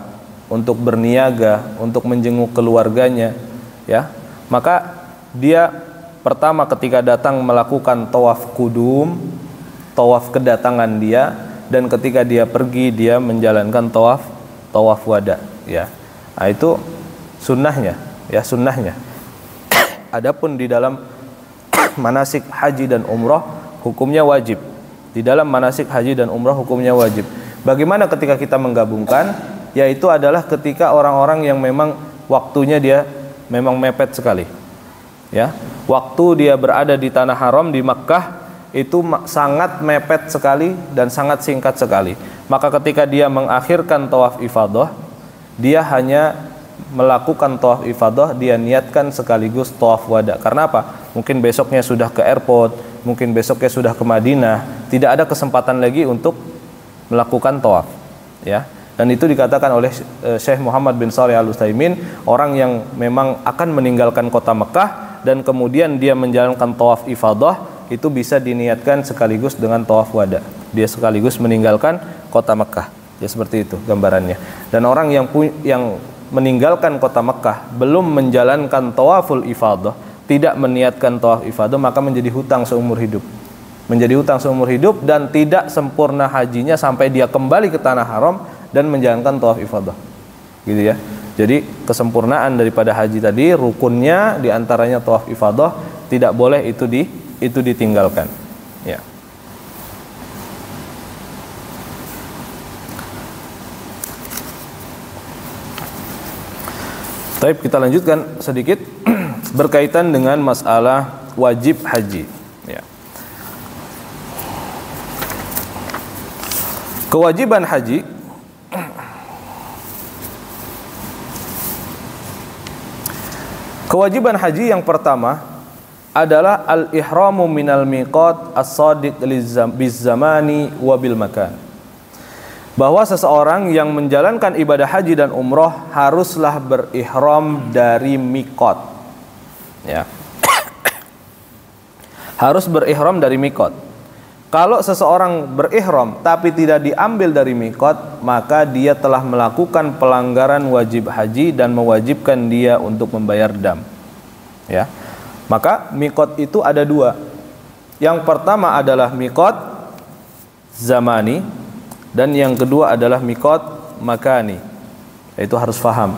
untuk berniaga, untuk menjenguk keluarganya, ya, maka dia pertama ketika datang melakukan tawaf kudum, tawaf kedatangan dia, dan ketika dia pergi dia menjalankan tawaf wada, ya. Nah, itu sunnahnya, ya, sunnahnya. Adapun di dalam manasik haji dan umrah hukumnya wajib. Di dalam manasik haji dan umrah hukumnya wajib. Bagaimana ketika kita menggabungkan? Yaitu adalah ketika orang-orang yang memang waktunya dia memang mepet sekali, ya. Waktu dia berada di tanah haram di Makkah itu sangat mepet sekali dan sangat singkat sekali. Maka ketika dia mengakhirkan tawaf ifadah, dia hanya melakukan tawaf ifadah, dia niatkan sekaligus tawaf wada. Karena apa? Mungkin besoknya sudah ke airport, mungkin besoknya sudah ke Madinah, tidak ada kesempatan lagi untuk melakukan tawaf, ya. Dan itu dikatakan oleh Syekh Muhammad bin Shalih Al-Utsaimin, orang yang memang akan meninggalkan kota Mekah dan kemudian dia menjalankan tawaf ifadah, itu bisa diniatkan sekaligus dengan tawaf wada. Dia sekaligus meninggalkan kota Mekah. Ya, seperti itu gambarannya. Dan orang yang meninggalkan kota Mekah belum menjalankan tawaful ifadah, tidak meniatkan tawaf ifadah, maka menjadi hutang seumur hidup. Menjadi hutang seumur hidup dan tidak sempurna hajinya sampai dia kembali ke tanah haram dan menjalankan tawaf ifadah. Gitu ya. Jadi kesempurnaan daripada haji tadi, rukunnya diantaranya tawaf ifadah, tidak boleh itu ditinggalkan. Ya. Baik, kita lanjutkan sedikit berkaitan dengan masalah wajib haji. Ya. Kewajiban haji yang pertama adalah al-ihramu minal miqat as-sadiq biz-zamani wa bil makan. Bahwa seseorang yang menjalankan ibadah haji dan umroh haruslah berihram dari miqat, ya. harus berihram dari mikot. Kalau seseorang berihram tapi tidak diambil dari mikot, maka dia telah melakukan pelanggaran wajib haji dan mewajibkan dia untuk membayar dam. Ya, maka mikot itu ada dua. Yang pertama adalah mikot zamani dan yang kedua adalah mikot makani. Itu harus faham.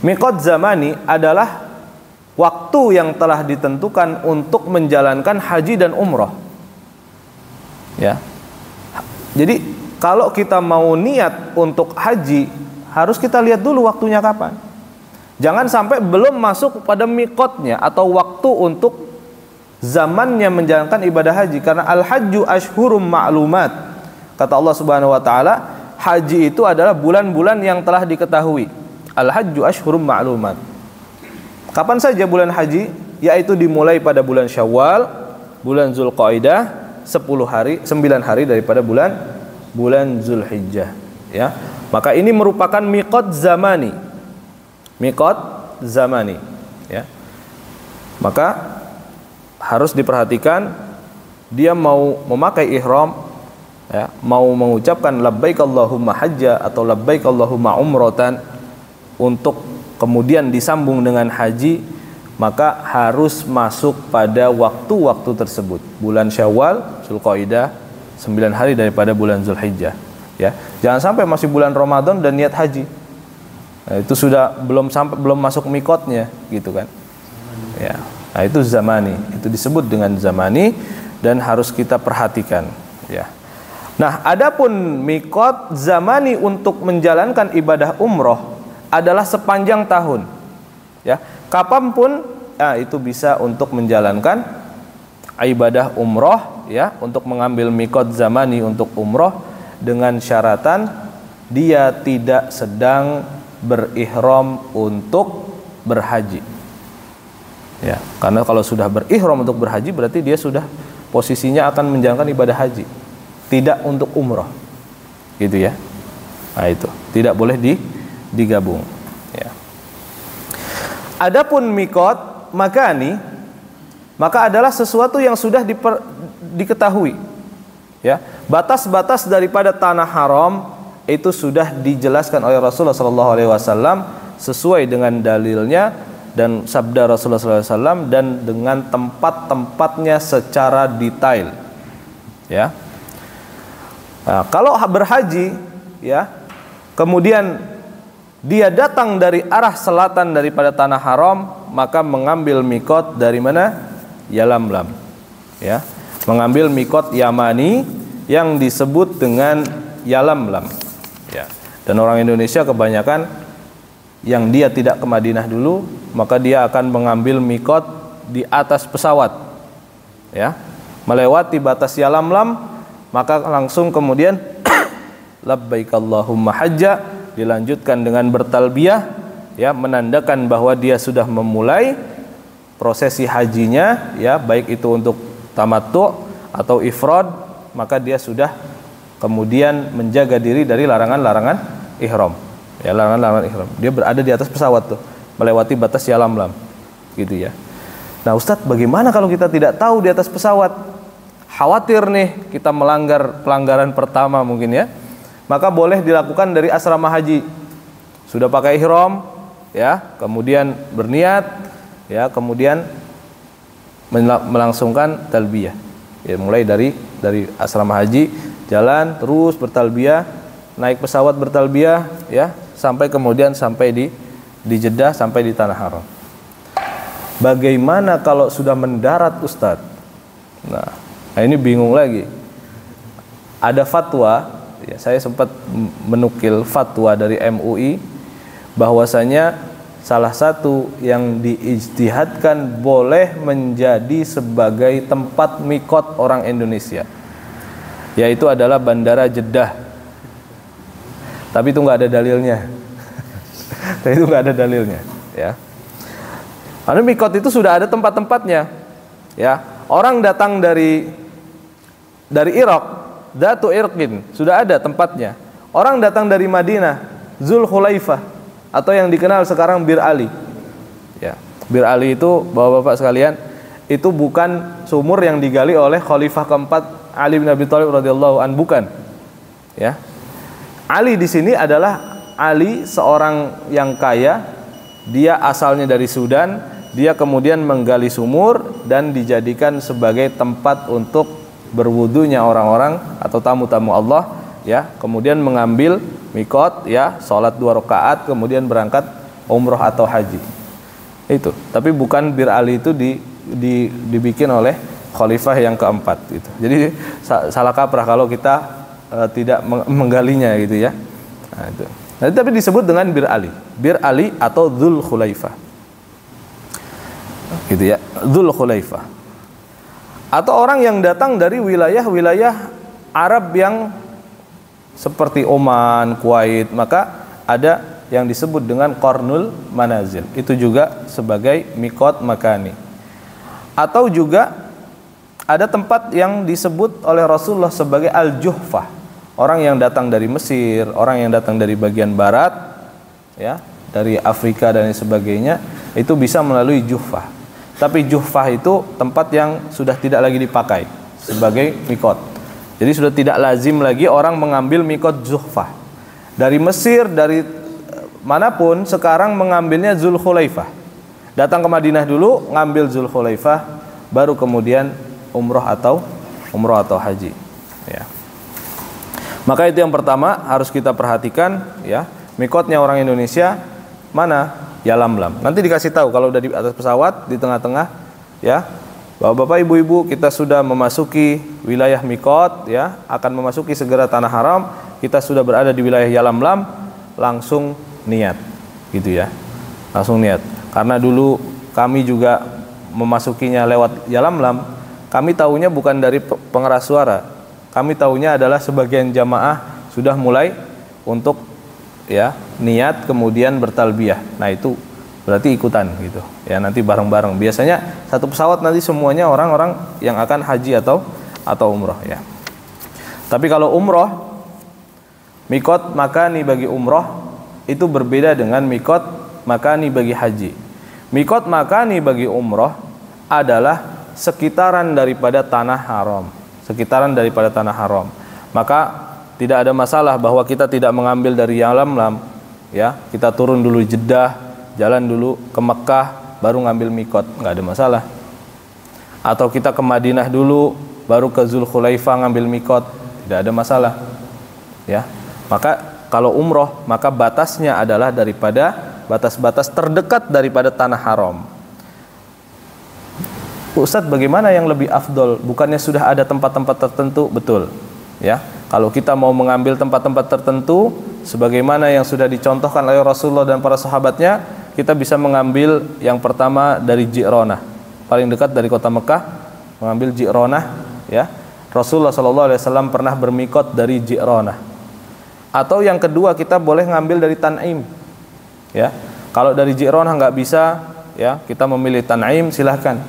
Mikot zamani adalah waktu yang telah ditentukan untuk menjalankan haji dan umroh. Ya. Jadi kalau kita mau niat untuk haji, harus kita lihat dulu waktunya kapan. Jangan sampai belum masuk pada mikotnya atau waktu untuk zamannya menjalankan ibadah haji, karena al-hajju ashhurum ma'lumat. Kata Allah Subhanahu wa taala, haji itu adalah bulan-bulan yang telah diketahui. Al-hajju ashhurum ma'lumat. Kapan saja bulan haji? Yaitu dimulai pada bulan Syawal, bulan Zulqa'dah, 9 hari daripada bulan Zulhijjah, ya. Maka ini merupakan miqat zamani. Miqat zamani, ya. Maka harus diperhatikan, dia mau memakai ihram, ya, mau mengucapkan labbaik Allahumma hajja atau labbaik Allahumma umratan untuk kemudian disambung dengan haji, maka harus masuk pada waktu-waktu tersebut. Bulan Syawal, Zulqa'dah, 9 hari daripada bulan Zulhijjah, ya. Jangan sampai masih bulan Ramadan dan niat haji. Nah, itu sudah belum masuk mikotnya, gitu kan. Ya. Nah, itu zamani, itu disebut dengan zamani dan harus kita perhatikan, ya. Nah, adapun mikot zamani untuk menjalankan ibadah umroh adalah sepanjang tahun, ya. Kapanpun, ya, itu bisa untuk menjalankan ibadah umroh, ya, untuk mengambil mikot zamani untuk umroh dengan syaratan dia tidak sedang berihram untuk berhaji. Ya, karena kalau sudah berihram untuk berhaji berarti dia sudah posisinya akan menjalankan ibadah haji, tidak untuk umroh, gitu ya. Nah, itu tidak boleh digabung, ya. Adapun mikot makani, maka adalah sesuatu yang sudah diketahui, ya. Batas-batas daripada tanah haram itu sudah dijelaskan oleh Rasulullah SAW sesuai dengan dalilnya dan sabda Rasulullah SAW dan dengan tempat-tempatnya secara detail, ya. Nah, kalau berhaji, ya, kemudian dia datang dari arah selatan daripada tanah haram, maka mengambil mikot dari mana? Yalamlam, ya. Mengambil mikot Yamani yang disebut dengan Yalamlam, ya. Dan orang Indonesia kebanyakan yang dia tidak ke Madinah dulu, maka dia akan mengambil mikot di atas pesawat, ya. Melewati batas Yalamlam, maka langsung kemudian labbaik Allahumma hajja, dilanjutkan dengan bertalbiyah, ya, menandakan bahwa dia sudah memulai prosesi hajinya, ya, baik itu untuk tamattu atau ifrad, maka dia sudah kemudian menjaga diri dari larangan-larangan ihram, ya, larangan-larangan ihram. Dia berada di atas pesawat tuh, melewati batas Yalamlam, gitu ya. Nah, Ustadz, bagaimana kalau kita tidak tahu di atas pesawat? Khawatir nih kita melanggar pelanggaran pertama mungkin, ya. Maka boleh dilakukan dari asrama haji. Sudah pakai ihram, ya, kemudian berniat, ya, kemudian melangsungkan talbiyah. Ya, mulai dari asrama haji, jalan terus bertalbiyah, naik pesawat bertalbiyah, ya, sampai kemudian sampai di Jeddah, sampai di tanah haram. Bagaimana kalau sudah mendarat, Ustadz? Nah, ini bingung lagi. Ada fatwa, ya, saya sempat menukil fatwa dari MUI bahwasanya salah satu yang diijtihadkan boleh menjadi sebagai tempat mikot orang Indonesia, yaitu adalah Bandara Jeddah. Tapi itu nggak ada dalilnya. Tapi itu nggak ada dalilnya, ya. Karena mikot itu sudah ada tempat-tempatnya, ya. Orang datang dari Irak, Datu Irqin, sudah ada tempatnya. Orang datang dari Madinah, Zulhulaifah, atau yang dikenal sekarang Bir Ali, ya. Bir Ali itu, bapak-bapak sekalian, itu bukan sumur yang digali oleh khalifah keempat Ali bin Abi Thalib radhiyallahu an, bukan. Ya. Ali di sini adalah Ali seorang yang kaya, dia asalnya dari Sudan, dia kemudian menggali sumur dan dijadikan sebagai tempat untuk berwudunya orang-orang atau tamu-tamu Allah, ya. Kemudian mengambil mikot, ya, sholat 2 rakaat, kemudian berangkat umroh atau haji. Itu. Tapi bukan Bir Ali itu dibikin oleh khalifah yang keempat gitu. Jadi salah kaprah kalau kita tidak menggalinya gitu ya. Nah, itu. Nah, tapi disebut dengan Bir Ali atau Dzul Khulaifah. Gitu ya, Dzul Khulaifah. Atau orang yang datang dari wilayah-wilayah Arab yang seperti Oman, Kuwait, maka ada yang disebut dengan Qarnul Manazil. Itu juga sebagai mikot makani. Atau juga ada tempat yang disebut oleh Rasulullah sebagai Al-Juhfah. Orang yang datang dari Mesir, orang yang datang dari bagian barat, ya, dari Afrika dan sebagainya, itu bisa melalui Juhfah. Tapi Juhfah itu tempat yang sudah tidak lagi dipakai sebagai mikot. Jadi sudah tidak lazim lagi orang mengambil mikot Juhfah. Dari Mesir, dari manapun sekarang mengambilnya Dzul Khulaifah. Datang ke Madinah dulu, ngambil Dzul Khulaifah, baru kemudian umroh atau haji. Ya. Maka itu yang pertama harus kita perhatikan, ya. Mikotnya orang Indonesia mana? Yalamlam. Nanti dikasih tahu kalau udah di atas pesawat di tengah-tengah, ya. Bapak-bapak, ibu-ibu, kita sudah memasuki wilayah mikot, ya, akan memasuki segera tanah haram. Kita sudah berada di wilayah Yalamlam, langsung niat, gitu ya. Langsung niat. Karena dulu kami juga memasukinya lewat Yalamlam, kami tahunya bukan dari pengeras suara. Kami tahunya adalah sebagian jamaah sudah mulai untuk, ya, niat kemudian bertalbiyah. Nah, itu berarti ikutan gitu. Ya, nanti bareng-bareng. Biasanya satu pesawat nanti semuanya orang-orang yang akan haji atau umroh, ya. Tapi kalau umroh, mikot makani bagi umroh itu berbeda dengan mikot makani bagi haji. Mikot makani bagi umroh adalah sekitaran daripada tanah haram. Sekitaran daripada tanah haram. Maka tidak ada masalah bahwa kita tidak mengambil dari Yalamlam, ya. Kita turun dulu Jeddah, jalan dulu ke Mekah, baru ngambil mikot, nggak ada masalah. Atau kita ke Madinah dulu, baru ke Dzul Khulaifah ngambil mikot, tidak ada masalah. Ya. Maka kalau umroh, maka batasnya adalah daripada batas-batas terdekat daripada tanah haram. Ustadz, bagaimana yang lebih afdol? Bukannya sudah ada tempat-tempat tertentu? Betul, ya. Kalau kita mau mengambil tempat-tempat tertentu, sebagaimana yang sudah dicontohkan oleh Rasulullah dan para sahabatnya, kita bisa mengambil yang pertama dari Ji'ronah, paling dekat dari kota Mekah, mengambil Ji'ronah, ya. Rasulullah SAW pernah bermikot dari Ji'ronah. Atau yang kedua, kita boleh ngambil dari Tan'im, ya. Kalau dari Ji'ronah nggak bisa, ya, kita memilih Tan'im, silahkan.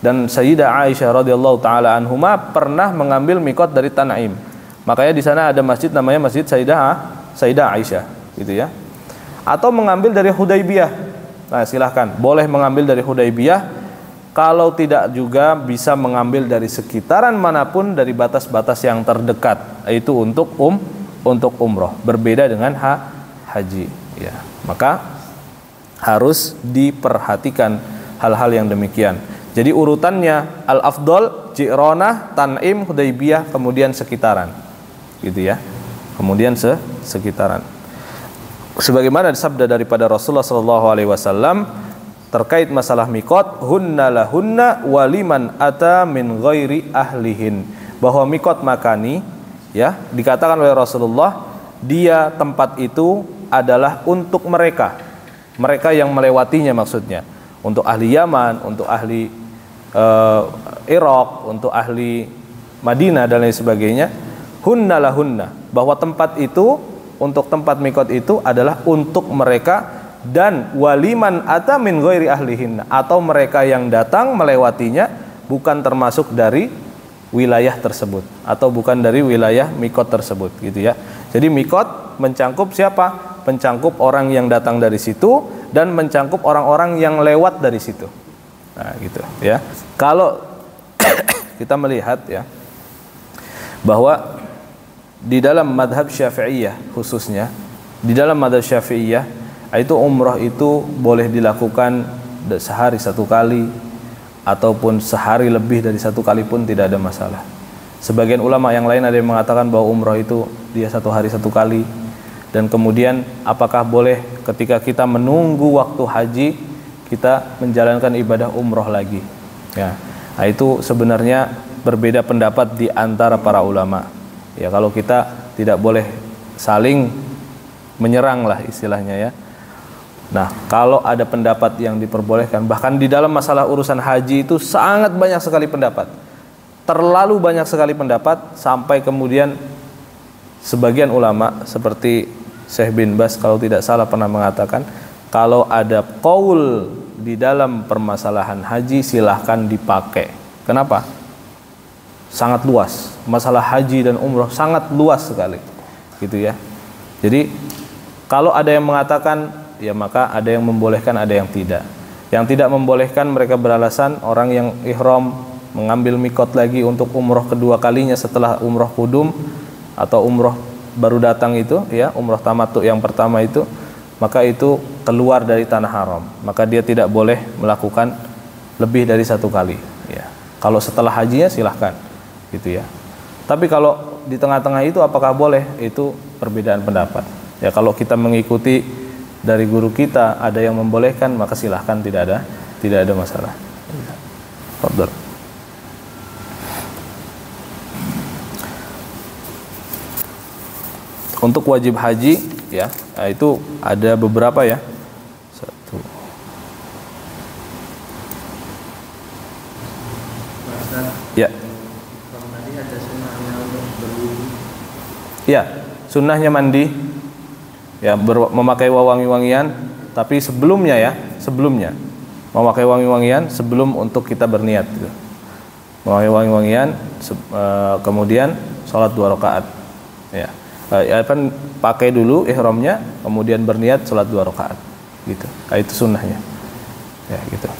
Dan Sayyidah Aisyah radhiyallahu taala anhuma pernah mengambil mikot dari Tan'im. Makanya di sana ada masjid namanya Masjid Sayyidah Aisyah, gitu ya. Atau mengambil dari Hudaybiyah. Nah, silahkan, boleh mengambil dari Hudaybiyah. Kalau tidak juga bisa mengambil dari sekitaran manapun dari batas-batas yang terdekat, itu untuk umroh. Berbeda dengan haji, ya. Maka harus diperhatikan hal-hal yang demikian. Jadi urutannya al-afdol, Ji'ronah, Tan'im, Hudaybiyah, kemudian sekitaran, gitu ya. Kemudian sekitaran. Sebagaimana sabda daripada Rasulullah SAW terkait masalah mikot, hunna lahunna waliman ata min ghairi ahlihin, bahwa mikot makani, ya, dikatakan oleh Rasulullah, dia tempat itu adalah untuk mereka yang melewatinya, maksudnya untuk ahli Yaman, untuk ahli Irak, untuk ahli Madinah dan lain sebagainya. Hunna lahunna, bahwa tempat itu, untuk tempat mikot itu adalah untuk mereka, dan waliman ata min ghairi ahlihin, atau mereka yang datang melewatinya bukan termasuk dari wilayah tersebut atau bukan dari wilayah mikot tersebut, gitu ya. Jadi mikot mencangkup siapa? Mencangkup orang yang datang dari situ dan mencangkup orang-orang yang lewat dari situ. Nah, gitu ya. Kalau kita melihat ya bahwa di dalam madhab Syafi'iyah khususnya, di dalam madhab Syafi'iyah itu umrah itu boleh dilakukan sehari satu kali ataupun sehari lebih dari satu kali pun tidak ada masalah. Sebagian ulama yang lain ada yang mengatakan bahwa umrah itu dia satu hari satu kali. Dan kemudian apakah boleh ketika kita menunggu waktu haji kita menjalankan ibadah umrah lagi ya. Nah, itu sebenarnya berbeda pendapat di antara para ulama ya. Kalau kita tidak boleh saling menyerang lah istilahnya ya. Nah, kalau ada pendapat yang diperbolehkan, bahkan di dalam masalah urusan haji itu sangat banyak sekali pendapat, terlalu banyak sekali pendapat, sampai kemudian sebagian ulama seperti Syekh bin Baz kalau tidak salah pernah mengatakan, kalau ada qaul di dalam permasalahan haji silahkan dipakai. Kenapa? Sangat luas, masalah haji dan umrah sangat luas sekali gitu ya. Jadi kalau ada yang mengatakan ya maka ada yang membolehkan, ada yang tidak. Yang tidak membolehkan mereka beralasan orang yang ihram mengambil mikot lagi untuk umroh kedua kalinya setelah umroh qudum atau umroh baru datang itu ya, umroh tamattu yang pertama itu, maka itu keluar dari tanah haram, maka dia tidak boleh melakukan lebih dari satu kali ya. Kalau setelah hajinya silahkan gitu ya. Tapi kalau di tengah-tengah itu apakah boleh? Itu perbedaan pendapat ya. Kalau kita mengikuti dari guru kita ada yang membolehkan, maka silahkan, tidak ada masalah. Fadhal. Untuk wajib haji ya, nah itu ada beberapa ya. Satu. Ya. Tadi ada sunnahnya untuk berwudu. Ya, sunnahnya mandi. Ya, memakai wangi-wangian, tapi sebelumnya memakai wangi-wangian sebelum untuk kita berniat gitu. Memakai wangi-wangian kemudian sholat 2 rakaat ya. Pakai dulu ihramnya, kemudian berniat sholat 2 rakaat gitu. Nah, itu sunnahnya ya gitu.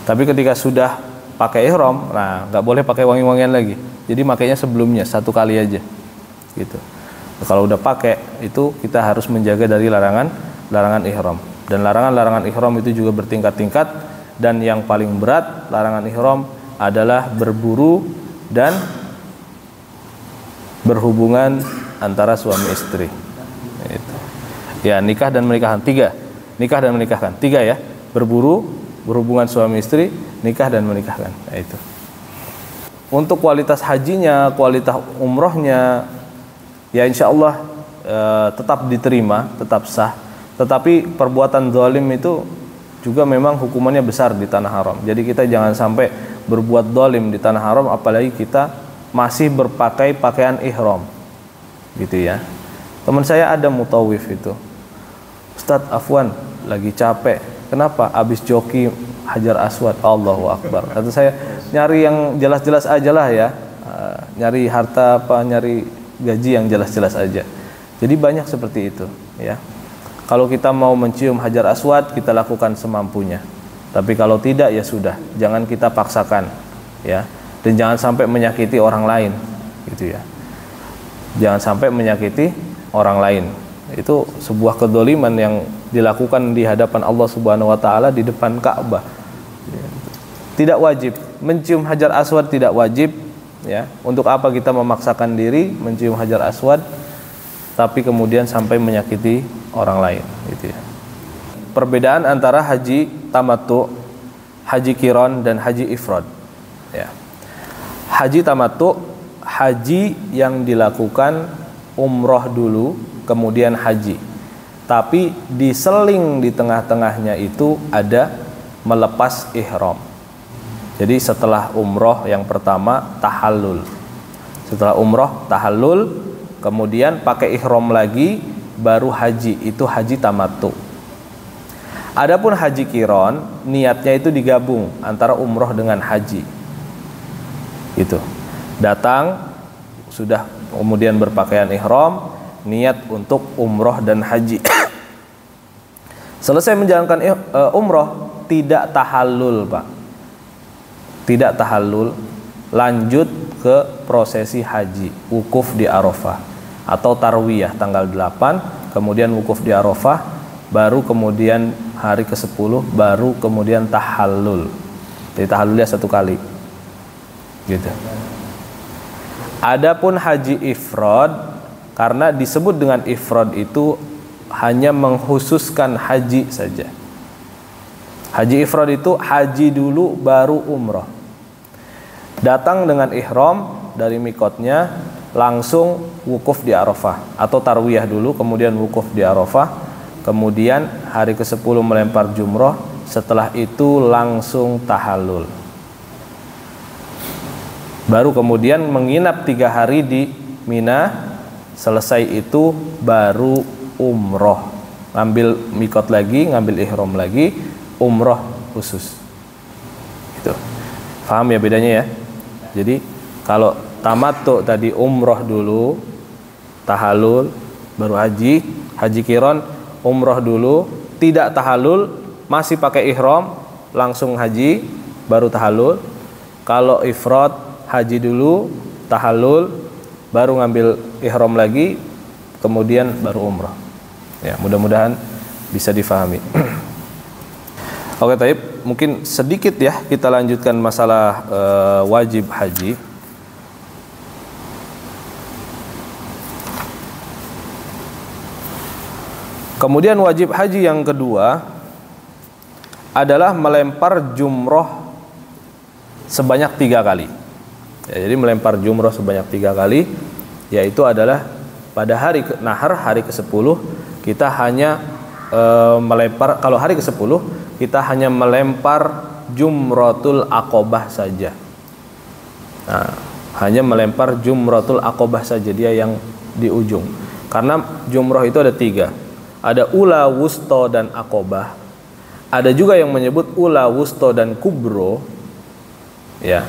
Tapi ketika sudah pakai ihram, nah nggak boleh pakai wangi-wangian lagi, jadi makainya sebelumnya satu kali aja gitu. Kalau udah pakai itu kita harus menjaga dari larangan ihram. Dan larangan ihram itu juga bertingkat-tingkat, dan yang paling berat larangan ihram adalah berburu dan berhubungan antara suami istri. Itu. Ya, nikah dan menikahkan 3. Nikah dan menikahkan 3 ya. Berburu, berhubungan suami istri, nikah dan menikahkan. Nah, itu. Untuk kualitas hajinya, kualitas umrohnya, ya insya Allah tetap diterima, tetap sah. Tetapi perbuatan zalim itu juga memang hukumannya besar di tanah haram. Jadi kita jangan sampai berbuat zalim di tanah haram, apalagi kita masih berpakai pakaian ihram, gitu ya. Teman saya ada mutawif itu, Ustadz Afwan lagi capek, kenapa? Abis joki Hajar Aswad, Allahu Akbar. Kata saya, nyari yang jelas-jelas aja lah ya, nyari harta apa, nyari gaji yang jelas-jelas aja. Jadi banyak seperti itu ya. Kalau kita mau mencium Hajar Aswad, kita lakukan semampunya. Tapi kalau tidak ya sudah, jangan kita paksakan ya. Dan jangan sampai menyakiti orang lain gitu ya. Jangan sampai menyakiti orang lain. Itu sebuah kedzaliman yang dilakukan di hadapan Allah Subhanahu wa taala di depan Ka'bah. Tidak wajib mencium Hajar Aswad, tidak wajib ya. Untuk apa kita memaksakan diri mencium Hajar Aswad tapi kemudian sampai menyakiti orang lain gitu ya. Perbedaan antara haji tamattu, haji qiran dan haji ifrad ya. Haji tamattu, haji yang dilakukan umroh dulu kemudian haji, tapi diseling di tengah-tengahnya itu ada melepas ihram. Jadi setelah umroh yang pertama tahallul, setelah umroh tahallul, kemudian pakai ihram lagi baru haji, itu haji tamattu. Adapun haji qiran, niatnya itu digabung antara umroh dengan haji. Itu. Datang sudah kemudian berpakaian ihram, niat untuk umroh dan haji. Selesai menjalankan umroh, tidak tahallul, Pak. tidak tahallul, lanjut ke prosesi haji, wukuf di Arafah atau tarwiyah tanggal 8, kemudian wukuf di Arafah, baru kemudian hari ke-10 baru kemudian tahallul. Jadi tahallulnya 1 kali. Gitu. Adapun haji ifrad, karena disebut dengan ifrad itu hanya mengkhususkan haji saja. Haji ifrad itu haji dulu baru umrah. Datang dengan ihram dari mikotnya, langsung wukuf di Arafah atau tarwiyah dulu, kemudian wukuf di Arafah, kemudian hari ke-10 melempar jumrah, setelah itu langsung tahallul. Baru kemudian menginap 3 hari di Mina, selesai itu baru umroh, ngambil mikot lagi, ngambil ihram lagi, umroh khusus. Itu paham ya bedanya ya? Jadi kalau tamattu tadi umroh dulu, tahallul, baru haji, haji qiron, umroh dulu, tidak tahallul, masih pakai ihram, langsung haji, baru tahallul. Kalau ifrad, haji dulu, tahallul, baru ngambil ihram lagi, kemudian baru umroh. Ya, mudah-mudahan bisa difahami. Oke, taib, mungkin sedikit ya kita lanjutkan masalah wajib haji. Kemudian wajib haji yang kedua adalah melempar jumroh sebanyak 3 kali. Ya, jadi melempar jumroh sebanyak 3 kali, yaitu adalah pada hari nahar, hari ke-10 kita hanya melempar. Kalau hari ke-10 kita hanya melempar jumratul aqobah saja. Nah, hanya melempar jumratul aqobah saja, dia yang di ujung. Karena jumroh itu ada 3. Ada ula, wusto, dan aqobah. Ada juga yang menyebut ula, wusto, dan kubro. Ya,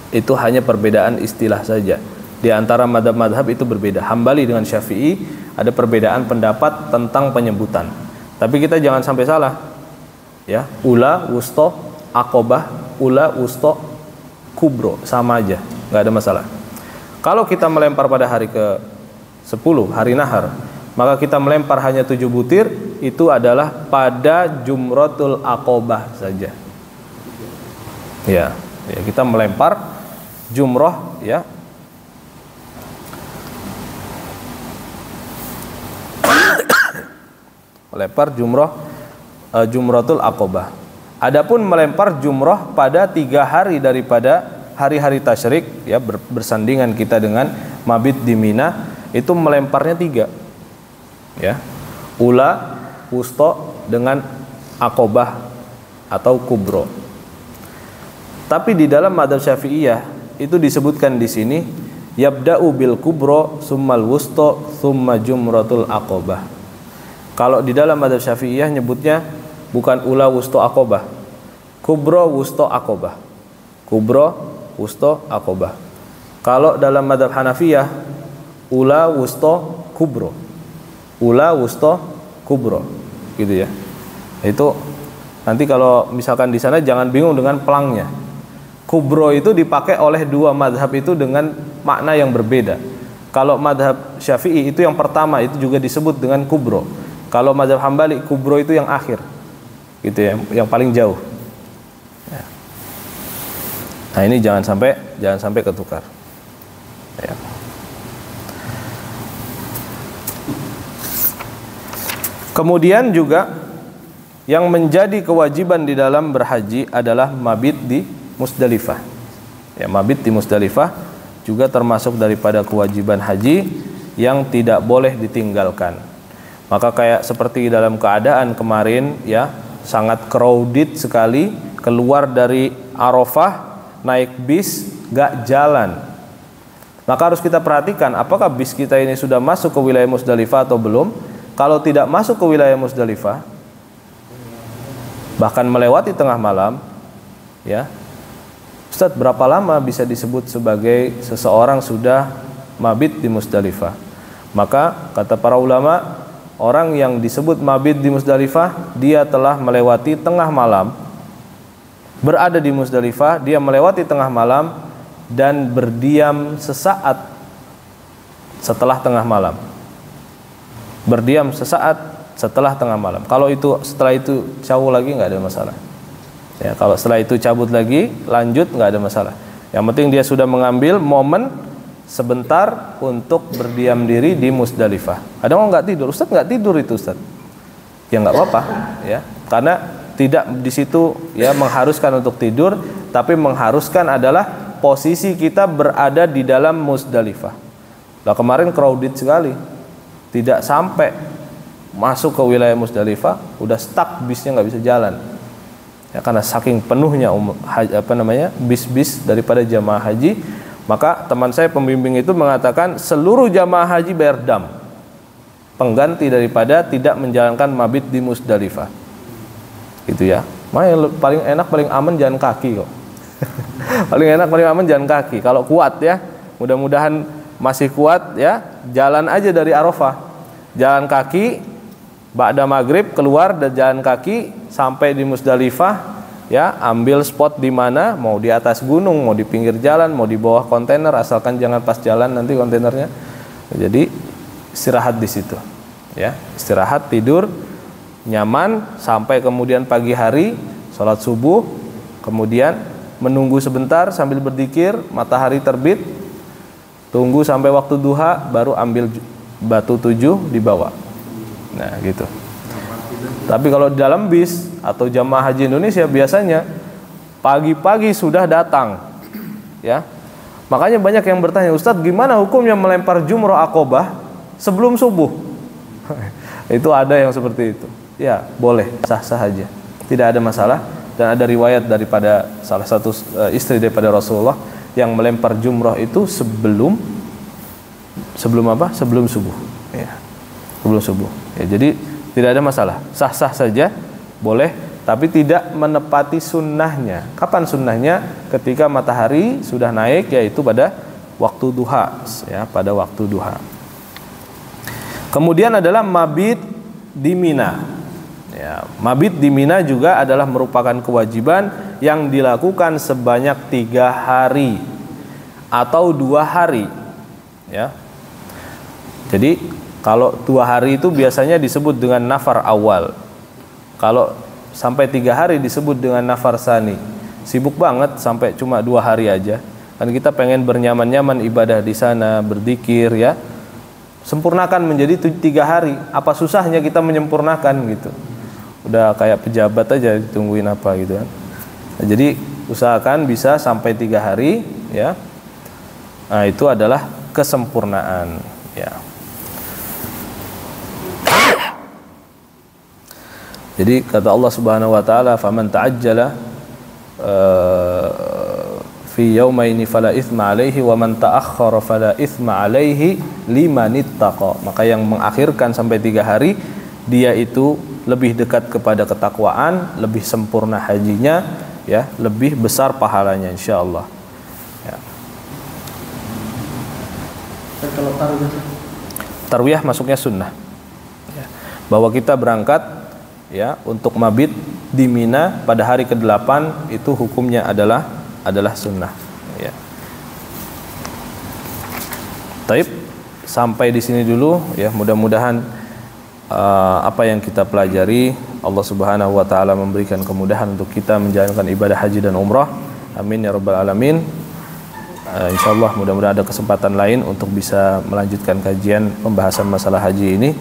itu hanya perbedaan istilah saja. Di antara madhab-madhab itu berbeda. Hambali dengan Syafi'i ada perbedaan pendapat tentang penyebutan. Tapi kita jangan sampai salah. Ya, ula, wusto, aqobah, ula, wusto, kubro, sama aja, nggak ada masalah. Kalau kita melempar pada hari ke-10, hari nahar, maka kita melempar hanya 7 butir, itu adalah pada jumratul aqobah saja. Ya, kita melempar jumroh, ya. Melempar jumroh, jumratul aqobah. Adapun melempar jumroh pada 3 hari daripada hari-hari tasyrik, ya, bersandingan kita dengan mabit di Mina, itu melemparnya 3, ya, ula, wusto, dengan aqobah atau kubro. Tapi di dalam madzhab Syafi'iyah itu disebutkan di sini yabda'u bil kubro summal wusto summa jumratul aqobah. Kalau di dalam madzhab Syafi'iyah nyebutnya bukan ula, wusto, aqobah, kubro, wusto, aqobah, kubro, wusto, aqobah. Kalau dalam madzhab Hanafiyah ula, wusto, kubro, ula, wusto, kubro, gitu ya. Itu nanti kalau misalkan di sana jangan bingung dengan pelangnya. Kubro itu dipakai oleh 2 madhab itu dengan makna yang berbeda. Kalau madhab Syafi'i itu yang pertama, itu juga disebut dengan kubro. Kalau madhab Hambali, kubro itu yang akhir, gitu ya, yang paling jauh. Ya. Nah, ini jangan sampai ketukar. Ya. Kemudian juga yang menjadi kewajiban di dalam berhaji adalah mabit di Musdalifah. Ya, mabit di Musdalifah juga termasuk daripada kewajiban haji yang tidak boleh ditinggalkan. Maka kayak seperti dalam keadaan kemarin, ya, sangat crowded sekali, keluar dari Arafah naik bis gak jalan. Maka harus kita perhatikan apakah bis kita ini sudah masuk ke wilayah Musdalifah atau belum. Kalau tidak masuk ke wilayah Musdalifah, bahkan melewati tengah malam, ya, Ustadz, berapa lama bisa disebut sebagai seseorang sudah mabit di Musdalifah? Maka kata para ulama, orang yang disebut mabit di Musdalifah, dia telah melewati tengah malam berada di Musdalifah, dia melewati tengah malam dan berdiam sesaat setelah tengah malam. Berdiam sesaat setelah tengah malam. Kalau itu setelah itu cabut lagi nggak ada masalah. Ya, kalau setelah itu cabut lagi, lanjut nggak ada masalah. Yang penting dia sudah mengambil momen sebentar untuk berdiam diri di Musdalifah. Ada orang nggak tidur, Ustaz nggak tidur itu Ustaz. Ya nggak apa-apa, ya, karena tidak di situ ya mengharuskan untuk tidur, tapi mengharuskan adalah posisi kita berada di dalam Musdalifah. Lah kemarin crowded sekali, tidak sampai masuk ke wilayah Musdalifah, udah stuck, bisnya nggak bisa jalan. Ya, karena saking penuhnya bis-bis daripada jamaah haji, maka teman saya pembimbing itu mengatakan seluruh jamaah haji bayar dam, pengganti daripada tidak menjalankan mabit di Musdalifah. Gitu ya. Makanya paling enak, paling aman jalan kaki kok. Paling enak, paling aman jalan kaki. Kalau kuat ya, mudah-mudahan masih kuat ya, jalan aja dari Arafah. Jalan kaki ba'da maghrib keluar dan jalan kaki sampai di Musdalifah ya, ambil spot di mana, mau di atas gunung, mau di pinggir jalan, mau di bawah kontainer, asalkan jangan pas jalan nanti kontainernya. Jadi istirahat di situ. Ya, istirahat, tidur nyaman sampai kemudian pagi hari sholat subuh, kemudian menunggu sebentar sambil berzikir, matahari terbit, tunggu sampai waktu duha, baru ambil batu 7 dibawa. Nah gitu. Tapi kalau di dalam bis atau jamaah haji Indonesia biasanya pagi-pagi sudah datang, ya. Makanya banyak yang bertanya, Ustadz gimana hukumnya melempar jumrah Aqobah sebelum subuh? Itu ada yang seperti itu. Ya boleh, sah-sah aja, tidak ada masalah. Dan ada riwayat daripada salah satu istri daripada Rasulullah yang melempar jumrah itu sebelum apa? Sebelum subuh. Ya, sebelum subuh. Ya, jadi tidak ada masalah, sah-sah saja, boleh, tapi tidak menepati sunnahnya. Kapan sunnahnya? Ketika matahari sudah naik, yaitu pada waktu duha, ya, pada waktu duha. Kemudian adalah mabit di Mina. Ya, mabit di Mina juga adalah merupakan kewajiban yang dilakukan sebanyak 3 hari atau 2 hari. Ya. Jadi kalau 2 hari itu biasanya disebut dengan nafar awal. Kalau sampai 3 hari disebut dengan nafar sani. Sibuk banget sampai cuma 2 hari aja. Kan kita pengen bernyaman-nyaman ibadah di sana, berzikir ya. Sempurnakan menjadi 3 hari. Apa susahnya kita menyempurnakan gitu. Udah kayak pejabat aja ditungguin apa gitu kan. Nah, jadi usahakan bisa sampai 3 hari ya. Nah, itu adalah kesempurnaan ya. Jadi kata Allah Subhanahu wa taala, "Faman ta'ajjala fi yaumaini fala itsma 'alaihi wa man ta'akhkhara fala itsma 'alaihi liman ittaqa." Maka yang mengakhirkan sampai 3 hari, dia itu lebih dekat kepada ketakwaan, lebih sempurna hajinya, ya, lebih besar pahalanya insyaallah. Ya. Kalau Tarwiyah masuknya sunnah. Ya. Bahwa kita berangkat ya untuk mabit di Mina pada hari ke-8 itu hukumnya adalah sunnah. Ya. Taib, sampai di sini dulu ya, mudah-mudahan apa yang kita pelajari Allah Subhanahu wa taala memberikan kemudahan untuk kita menjalankan ibadah haji dan umrah. Amin ya rabbal alamin. Insyaallah mudah-mudahan ada kesempatan lain untuk bisa melanjutkan kajian pembahasan masalah haji ini.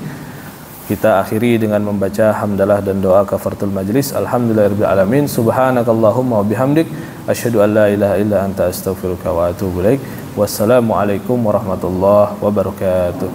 Kita akhiri dengan membaca hamdalah dan doa kafaratul majlis. Alhamdulillahirabbil alamin. Subhanakallahumma wa bihamdik asyhadu an la ilaha illa anta astaghfiruka wa atubu ilaik. Wassalamualaikum warahmatullahi wabarakatuh.